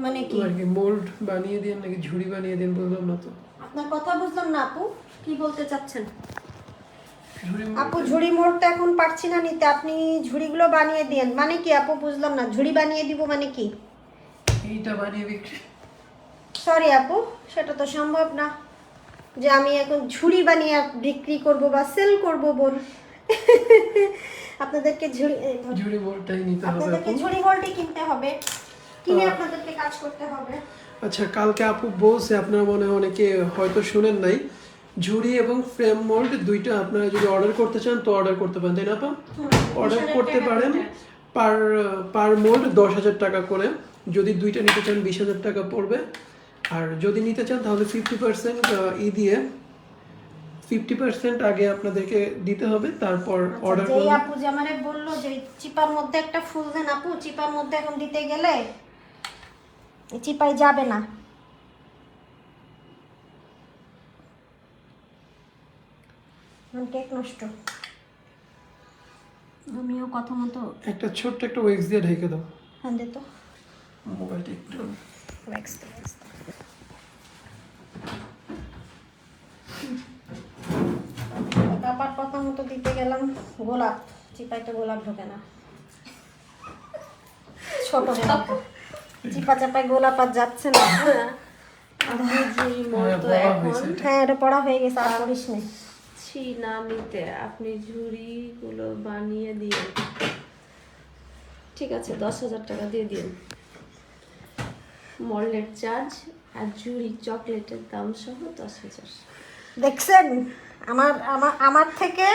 মানে কি? আর কি মোল্ড বানিয়ে দেন নাকি ঝুড়ি বানিয়ে দেন বললাম না তো। আপনার কথা বুঝলাম না আপু, কি বলতে চাচ্ছেন? ঝুড়ি আপু ঝুড়ি মোড়টা এখন পারছি না নিতে, আপনি ঝুড়িগুলো বানিয়ে দেন মানে কি আপু? বুঝলাম না, ঝুড়ি বানিয়ে দিব মানে কি? এইটা বানিয়ে বিক্রি। সরি আপু, সেটা তো সম্ভব না যে আমি এখন ঝুড়ি বানিয়ে বিক্রি করব বা সেল করব বোন। আপনাদেরকে ঝুড়ি মোল্ডটাই নিতে হবে আপনাদেরকে আপু। ঝুড়ি মোড়টি কিনতে হবে, কিনে আপনাদেরকে কাজ করতে হবে। আচ্ছা, কালকে আপু বলছে, আপনারা মনে হয় অনেকে হয়তো শুনেন নাই, ঝুড়ি এবং ফ্রেম মোল্ড দুইটা আপনারা যদি অর্ডার করতে চান তো অর্ডার করতে পারেন, তাই না আপা? অর্ডার 20,000 করতে টাকা পারেন। করে। পার মোল্ড 10,000 টাকা করে। যদি দুইটা নিতে চান 20,000 টাকা পড়বে। আর যদি নিতে চান তাহলে 50% দিয়ে 50% আগে আপনাদেরকে দিতে হবে, তারপর অর্ডার যেই করবেন। আপু যে আমারে বললো যে চিপার মধ্যে একটা ফুল দেন আপু, চিপার মধ্যে এখন দিতে গেলে চিপাই যাবে না। আমার কেক নষ্ট। আমিও কথা মতো একটা ছোট্ট একটা ওয়েক্স দিয়ে ঢেকে দাও। হ্যাঁ দে তো মোবাইলটা একটু ওয়্যাক্স দে। আবার কথা মতো দিতে গেলাম গোলাপ, চিপাইতে গোলাপ ঢোকে না, ছোট গোলাপ চিপা চাপায় গোলাপ আর যাচ্ছে না। আপনি ঝুড়ি মোট তো বড় এখন হয়েছে এটা। হ্যাঁ এটা পড়া হয়ে গেছে, আর করিস নি। ছি না নিতে, আপনি ঝুড়িগুলো বানিয়ে দিন। ঠিক আছে, 10,000 টাকা দিয়ে দিন। মল্ডের চার্জ আর ঝুড়ি চকলেটের দাম সহ 10,000। দেখছেন আমার আমার আমার থেকে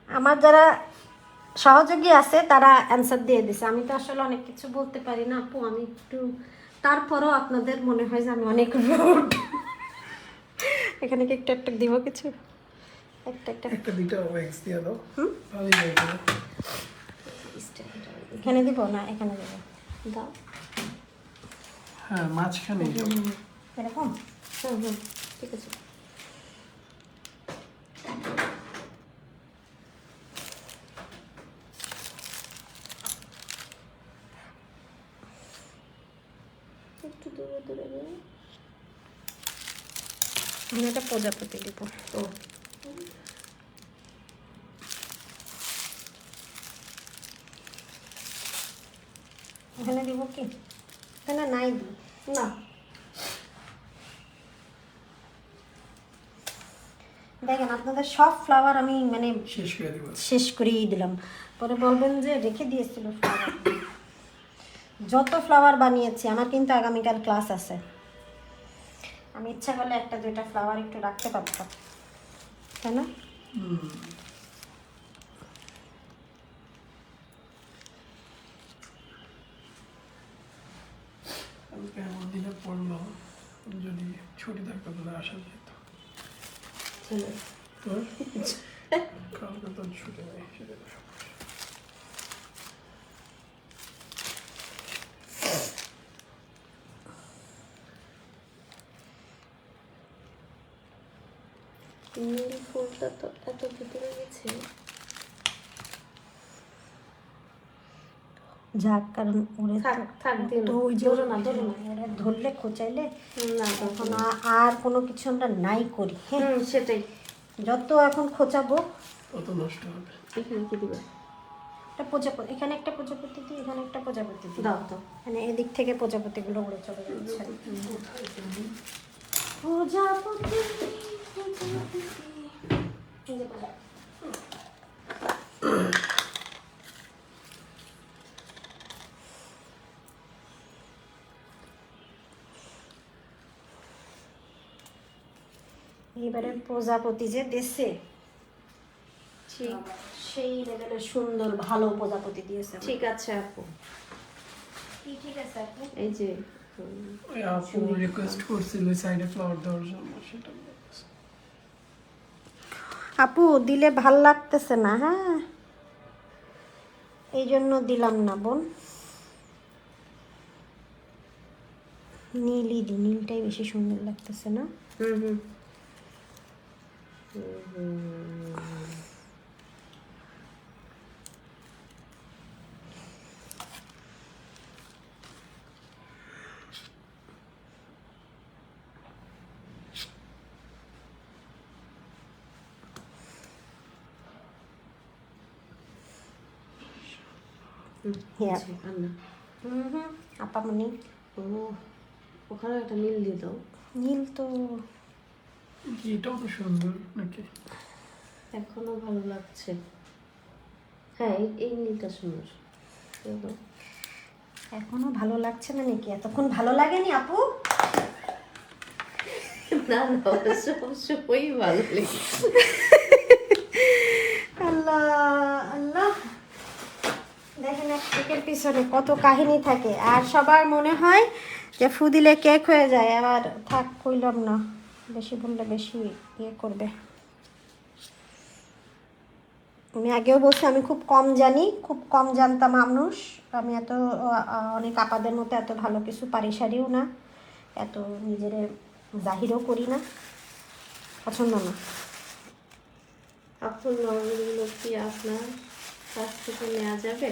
আমার যারা সহযোগী আছে তারা অ্যান্সার দিয়ে দিছে। আমি তো আসলে অনেক কিছু বলতে পারি না আপু, আমি একটু, তারপরও আপনাদের মনে হয় যে আমি অনেক রুড। এখানে কি একটু একটা দিব কিছু, একটা একটা একটা দুইটা ওয়েক্স দিয়ে দাও। ভালোই লাগবে। এখানে দিব না এখানে দেব, দাও। হ্যাঁ মাঝখানে এরকম। হুম, ঠিক আছে। একটু দূরে দূরে দাও। আমি একটা প্রজাপতি দিব। ও এখানে দিব কি, এখানে নাই দি না, দেখেন আপনাদের সব ফ্লাওয়ার আমি মানে শেষ করে দিব। শেষ করেই দিলাম, পরে বলবেন যে রেখে দিয়েছিল ফ্লাওয়ার। যত ফ্লাওয়ার বানিয়েছি, আমার কিন্তু আগামীকাল ক্লাস আছে, আমি ইচ্ছা করলে একটা দুইটা ফ্লাওয়ার একটু রাখতে পারতাম, তাই না? কালকে এমন দিনে পড়লো যদি ছুটি থাকতো তাহলে আসা যেত। চলো। তোর কালকে তো ছুটি নেই, সেটা তো সমস্যা। নীল ফুলটা তো এত ভিতরে গেছে। যাক, কারণ ওরে থাক থাক দিন, তো ওই যে ধরো না ধরো না। ওরা ধরলে খোঁচাইলে না এখন আর কোনো কিছু আমরা নাই করি। হ্যাঁ, সেটাই। যত এখন খোঁচাবো। তত নষ্ট হবে। এখানে কি দিবে? একটা প্রজাপতি, এখানে একটা প্রজাপতি দিই, এখানে একটা প্রজাপতি দিই। দাও তো। মানে এদিক থেকে প্রজাপতিগুলো উড়ে চলে যাচ্ছে। প্রজাপতি প্রজাপতি। এই যে প্রজাপতি। এবারে প্রজাপতি যে দেশে ঠিক সেই লেভেলের সুন্দর ভালো প্রজাপতি দিয়েছে। ঠিক আছে আপু। কি ঠিক আছে আপু? এই যে ওই আপু রিকোয়েস্ট করছিল সাইডে ফ্লাওয়ার দেওয়ার জন্য, সেটা বলতেছে। আপু দিলে ভাল লাগতেছে না, হ্যাঁ এই জন্য দিলাম না বোন। নীলই দি, নীলটাই বেশি সুন্দর লাগতেছে না? হুম হুম। হ্যাঁ। আন্না। আপামনি ও ওখানে একটা নীল দিয়ে দাও। নীল তো কি এটাও তো সুন্দর নাকি? এখনো ভালো লাগছে। হ্যাঁ এই নীলটা সুন্দর। দিয়ে দাও। এখনো ভালো লাগছে না নাকি? এতক্ষণ ভালো লাগেনি আপু? না না, সবসময়ই ভালো লেগেছে। আল্লাহ আল্লাহ, দেখেন এক কেকের পিছনে কত কাহিনী থাকে, আর সবার মনে হয় যে ফু দিলে কেক হয়ে যায়। আবার থাক, কইলাম না, বেশি বললে বেশি ইয়ে করবে। আমি আগেও বলছি আমি খুব কম জানি, খুব কম জানতাম মানুষ। আমি এত অনেক আপাদের মতো এত ভালো কিছু পারিসারিও না, এত নিজের জাহিরও করি না। পছন্দ না। আপু নলগুলো কি আপনার কাছ থেকে নেওয়া যাবে?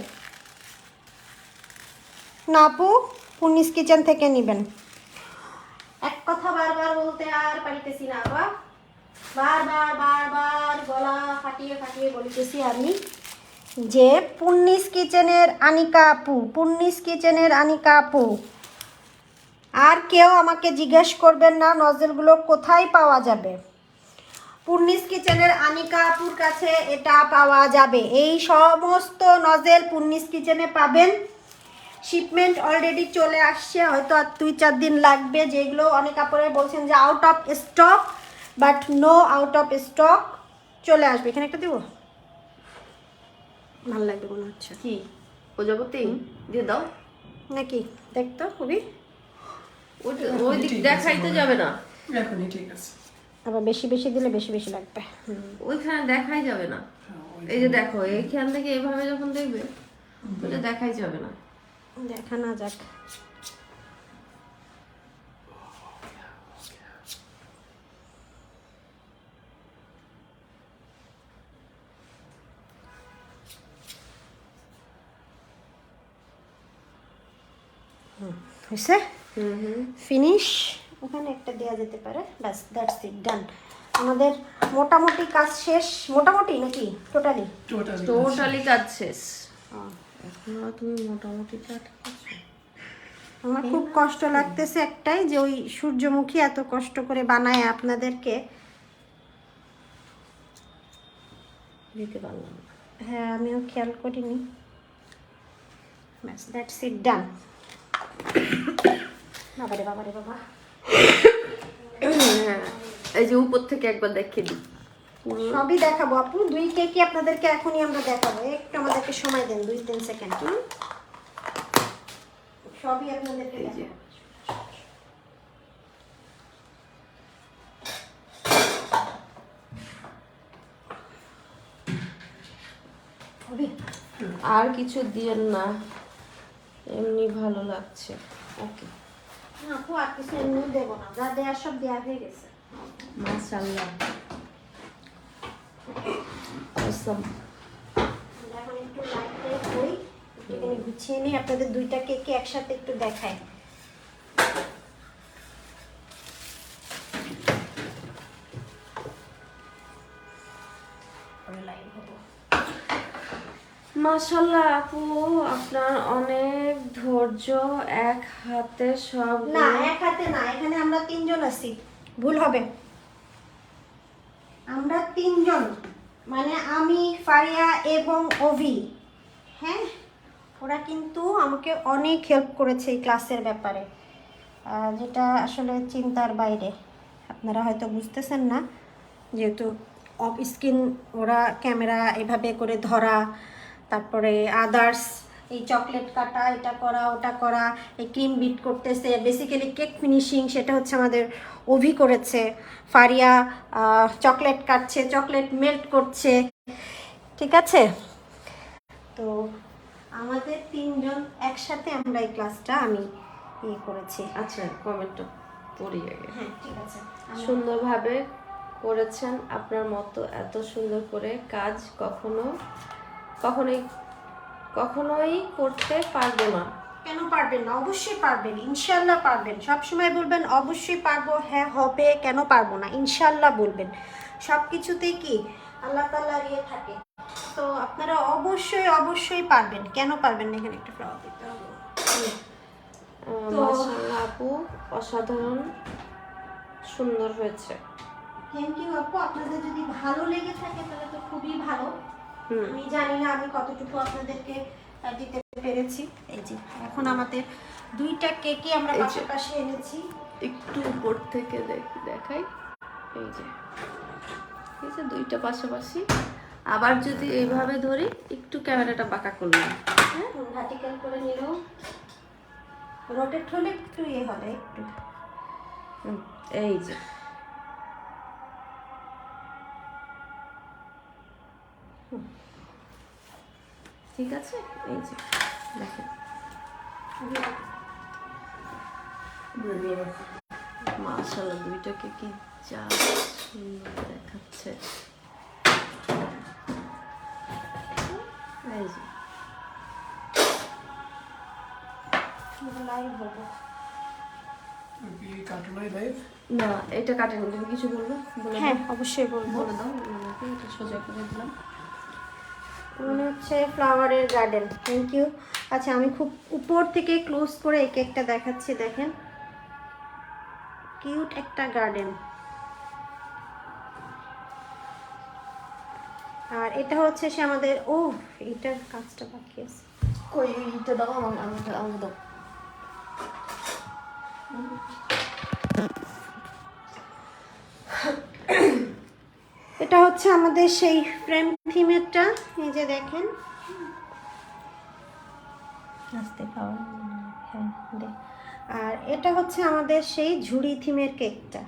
না আপু, পুনিস কিচেন থেকে নেবেন। এক কথা বারবার বলতে আর পারিতেছি না আপা, বারবার বারবার গলা ফাটিয়ে ফাটিয়ে বলিতেছি আমি যে পুন্নিস কিচেনের আনিকা আপু, পুন্নিস কিচেনের আনিকা আপু। আর কেউ আমাকে জিজ্ঞেস করবেন না নজলগুলো কোথায় পাওয়া যাবে। পুন্নিস কিচেনের আনিকা আপুর কাছে এটা পাওয়া যাবে। এই সমস্ত নজেল পুন্নিস কিচেনে পাবেন। শিপমেন্ট অলরেডি চলে আসছে, হয়তো আর 2-4 দিন লাগবে। যেগুলো অনেক কাপড়ে বলছেন যে out of stock, but no out of stock, চলে আসবে। এখানে একটা দিব, ভালো লাগবে মনে হচ্ছে। কি প্রজাপতি দিয়ে দাও নাকি দেখতো খুবই, ওই দিক দেখাইতে যাবে না, এখনই ঠিক আছে। আবার বেশি বেশি দিলে বেশি বেশি লাগবে। ওইখানে দেখাই যাবে না। এই যে দেখো এইখান থেকে এভাবে যখন দেখবে ওটা দেখাই যাবে না। দেখা না যাক। হয়েছে, ফিনিশ। ওখানে একটা দেওয়া যেতে পারে, ব্যাস, দ্যাটস ইট, ডান। আমাদের মোটামুটি কাজ শেষ। মোটামুটি নাকি টোটালি? টোটালি কাজ শেষ। এখন তুমি মোটামুটি কাজ করছো। আমার খুব কষ্ট লাগতেছে একটাই, যে ওই সূর্যমুখী এত কষ্ট করে বানায় আপনাদেরকে দিতে পারলাম না। হ্যাঁ, আমিও খেয়াল করিনি। ব্যাস, দ্যাটস ইট, ডান। বাবারে বাবারে বাবা, হ্যাঁ, এই যে উপর থেকে একবার দেখিয়ে দিই। সবই দেখাবো আপু। 2 কেকই আপনাদেরকে এখনই আমরা দেখাবো। একটু আমাদেরকে সময় দেন, 2-3 সেকেন্ড। সবই আপনাদেরকে এই যে দেখাবো। হবে? আর কিছু দিয়েন না, এমনি ভালো লাগছে। ওকে, না আপু, আর কিছু এমনি দেবো না, যা দেওয়ার সব দেওয়া হয়ে গেছে। মাশাআল্লাহ। অসম। আমরা এখন একটু লাইট হই, এখানে গুছিয়ে নিই, আপনাদের 2টা কেকে একসাথে একটু দেখাই। মাশাআল্লাহ আপু, আপনার অনেক ধৈর্য। এক হাতে সব না, এক হাতে না, এখানে আমরা 3 জন আছি, ভুল হবে। আমরা 3 জন, মানে আমি, ফারিয়া এবং অভি। হ্যাঁ, ওরা কিন্তু আমাকে অনেক হেল্প করেছে এই ক্লাসের ব্যাপারে, যেটা আসলে চিন্তার বাইরে। আপনারা হয়তো বুঝতেছেন না, যেহেতু অফ স্ক্রিন ওরা ক্যামেরা এভাবে করে ধরা, তারপরে আদার্স এই চকলেট কাটা, এটা করা ওটা করা, এই ক্রিম বিট করতেছে, বেসিক্যালি কেক ফিনিশিং সেটা হচ্ছে আমাদের অভি করেছে। ফারিয়া চকলেট কাটছে, চকলেট মেল্ট করছে, ঠিক আছে। তো আমাদের 3 জন একসাথে আমরা এই ক্লাসটা আমি করেছি। আচ্ছা, কমেন্টটা পড়ি আগে। হ্যাঁ, ঠিক আছে। সুন্দরভাবে করেছেন। আপনার মতো এত সুন্দর করে কাজ কখনোই করতে পারবো না। কেন পারবেন না? অবশ্যই পারবেন, ইনশাল্লাহ পারবেন। সবসময় বলবেন অবশ্যই পারবো, হ্যাঁ হবে, কেন পারবো না, ইনশাল্লাহ বলবেন। সব কিছুতেই কি আল্লাহ তাআলা ইয়ে থাকে। তো আপনারা অবশ্যই অবশ্যই পারবেন, কেন পারবেন না? এখানে একটা ফ্লাওয়ার দিতে হবে। তো মাশাআল্লাহ আপু, অসাধারণ সুন্দর হয়েছে। থ্যাংক ইউ আপু। আপনাদের যদি ভালো লেগে থাকে তাহলে তো খুবই ভালো। আমি জানি না আমি কতটুকু আপনাদেরকে দিতে পেরেছি। এই যে এখন আমাদের 2টা কেকই আমরা এই যে। পাশাপাশি এনেছি। একটু উপর থেকে দেখাই। এই যে 2টা পাশাপাশি। আবার যদি এইভাবে ধরি, একটু ক্যামেরাটা বাঁকা করলাম, হ্যাঁ, ভার্টিক্যাল করে নিলেও রোটেট হলে একটু ইয়ে হবে, একটু। এই যে ঠিক আছে। এই যে দেখেন, মাশাআল্লাহ, 2টা কেক যা সুন্দর দেখাচ্ছে। এই যে লাইভ হবো। কার্টুনাই লাইভ। না, এটা কাটেন, তুমি কিছু বলবো? বলে হ্যাঁ দাও, অবশ্যই বলবো। বলে দাও। আমাকে এটা সোজা করে দিলাম। মনে হচ্ছে ফ্লাওয়ারের গার্ডেন। Thank you. আচ্ছা আমি খুব উপর থেকে ক্লোজ করে এই কেকটা দেখাচ্ছি, দেখেন কিউট একটা গার্ডেন। আর এটা হচ্ছে সে আমাদের, ও এটার কাজটা বাকি আছে। কই এটা দাও, আমাকে দাও। এটা হচ্ছে আমাদের সেই ফ্রেম থিমেরটা, এই যে দেখেন। আস্তে খাওয়া, হ্যাঁ দে। আর এটা হচ্ছে আমাদের সেই ঝুড়ি থিমের কেকটা।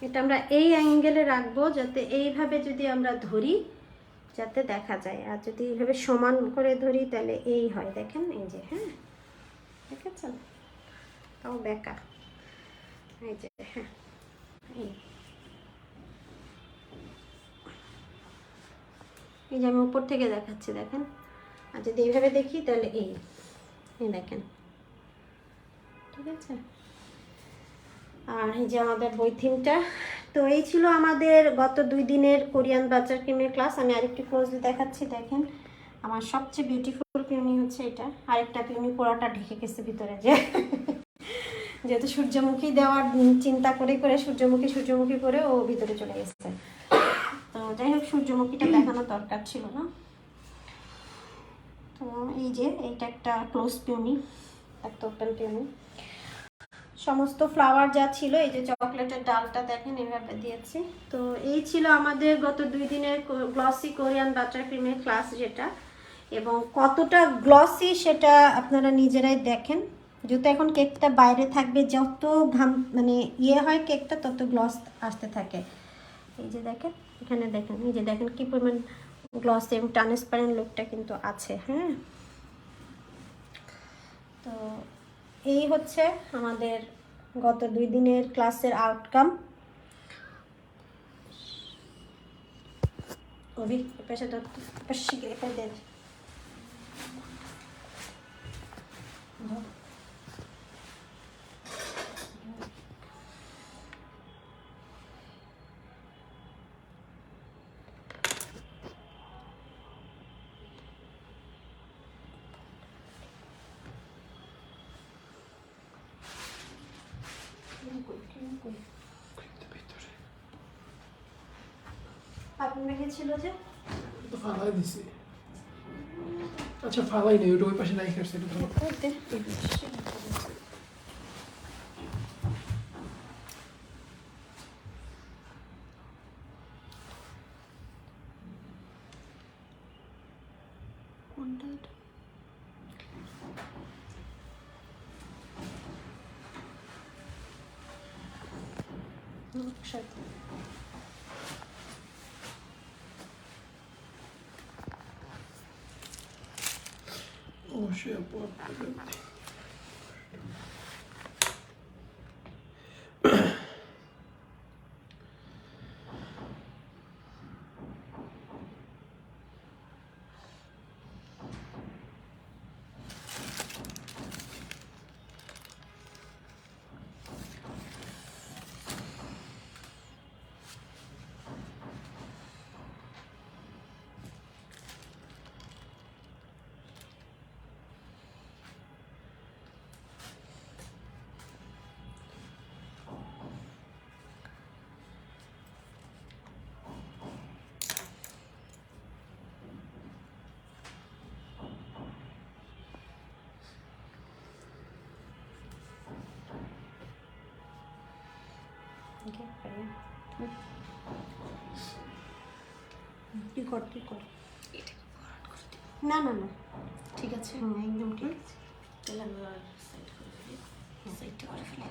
এটা আমরা এই অ্যাঙ্গেলে রাখবো যাতে এইভাবে যদি আমরা ধরি যাতে দেখা যায়, আর যদি এইভাবে সমান করে ধরি তাহলে এই হয়, দেখেন এই যে, হ্যাঁ দেখেছেন, তাও বেঁকা, এই যে, হ্যাঁ এই যে আমি উপর থেকে দেখাচ্ছি, দেখেন। আর যদি এইভাবে দেখি তাহলে এই দেখেন, ঠিক আছে। আর এই যে আমাদের বই থিমটা। তো এই ছিল আমাদের গত 2 দিনের কোরিয়ান বাচ্চার ক্রিমের ক্লাস। আমি আরেকটু ক্লোজলি দেখাচ্ছি, দেখেন আমার সবচেয়ে বিউটিফুল পিউনি হচ্ছে এটা। আরেকটা পিউনি পোড়াটা ঢেকে গেছে ভিতরে, যে যেহেতু সূর্যমুখী দেওয়ার চিন্তা করে করে সূর্যমুখী করে ও ভিতরে চলে গেছে। তো যাই হোক, সূর্যমুখীটা দেখানো দরকার ছিল না। তো এই যে এইটা একটা ক্লোজ পিউনি, একটা ওপেন পিউনি। সমস্ত ফ্লাওয়ার যা ছিল, এই যে চকলেটের ডালটা দেখেন এইভাবে দিয়েছি। তো এই ছিল আমাদের গত 2 দিনের গ্লসি কোরিয়ান বাটার ক্রিমের ক্লাস যেটা, এবং কতটা গ্লসি সেটা আপনারা নিজেরাই দেখেন। যেহেতু এখন কেকটা বাইরে থাকবে, যত ঘাম মানে ইয়ে হয় কেকটা তত গ্লস আসতে থাকে। এই যে দেখেন, এখানে দেখেন, এই যে দেখেন কি পরিমাণ গ্লস এবং ট্রান্সপারেন্ট লুকটা কিন্তু আছে, হ্যাঁ। তো এই হচ্ছে আমাদের গত 2 দিনের ক্লাসের আউটকাম। অভি পেশে তো পেশি করে ফেল দে। আপনি রেখেছিল যে তো ফালাই দিছি। আচ্ছা ফালাই নেই, ওটা ওই পাশে নাই খেয়েছে। কোনটা এটা? সাথে অবশ্যই আপু কি কর না না না, ঠিক আছে, একদম ঠিক আছে। তাহলে আমি সাইড করে ফেলি, সাইডটা করে ফেলি।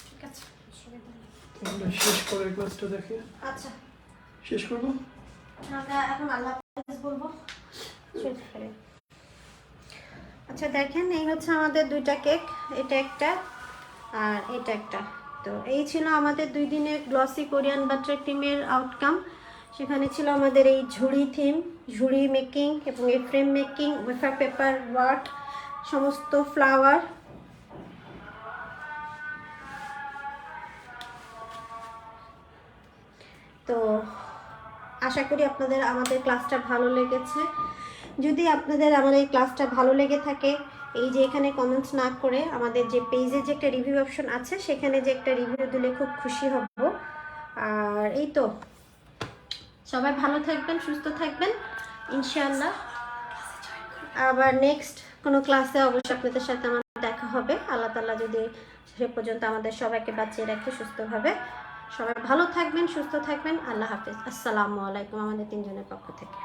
ঠিক আছে, শেষ করে ক্লাসটা দেখে আচ্ছা শেষ করবো। আমরা এখন আল্লাহ হাফেজ বলবো। আচ্ছা দেখেন, এই হচ্ছে আমাদের দুইটা কেক, এটা একটা আর এটা একটা। তো এই ছিল আমাদের 2 দিনের গ্লসি কোরিয়ান বাটার ক্রিমের আউটকাম। সেখানে ছিল আমাদের এই ঝুড়ি থিম, ঝুড়ি মেকিং এবং এই frame making, wafer paper work, সমস্ত ফ্লাওয়ার। তো আশা করি আপনাদের আমাদের ক্লাসটা ভালো লেগেছে। যদি আপনাদের আমার এই ক্লাসটা ভালো লেগে থাকে, এই যে এখানে কমেন্টস না করে আমাদের যে পেজে যে একটা রিভিউ অপশন আছে সেখানে যে একটা রিভিউ দিলে খুব খুশি হব। আর এই তো, সবাই ভালো থাকবেন, সুস্থ থাকবেন ইনশাআল্লাহ। আবার নেক্সট কোনো ক্লাসে অবশ্যই আপনাদের সাথে আমার দেখা হবে, আল্লাহ তাআলা যদি সে পর্যন্ত আমাদের সবাইকে বাঁচিয়ে রাখে সুস্থভাবে। সবাই ভালো থাকবেন, সুস্থ থাকবেন। আল্লাহ হাফেজ, আসসালামু আলাইকুম আমাদের 3 জনের পক্ষ থেকে।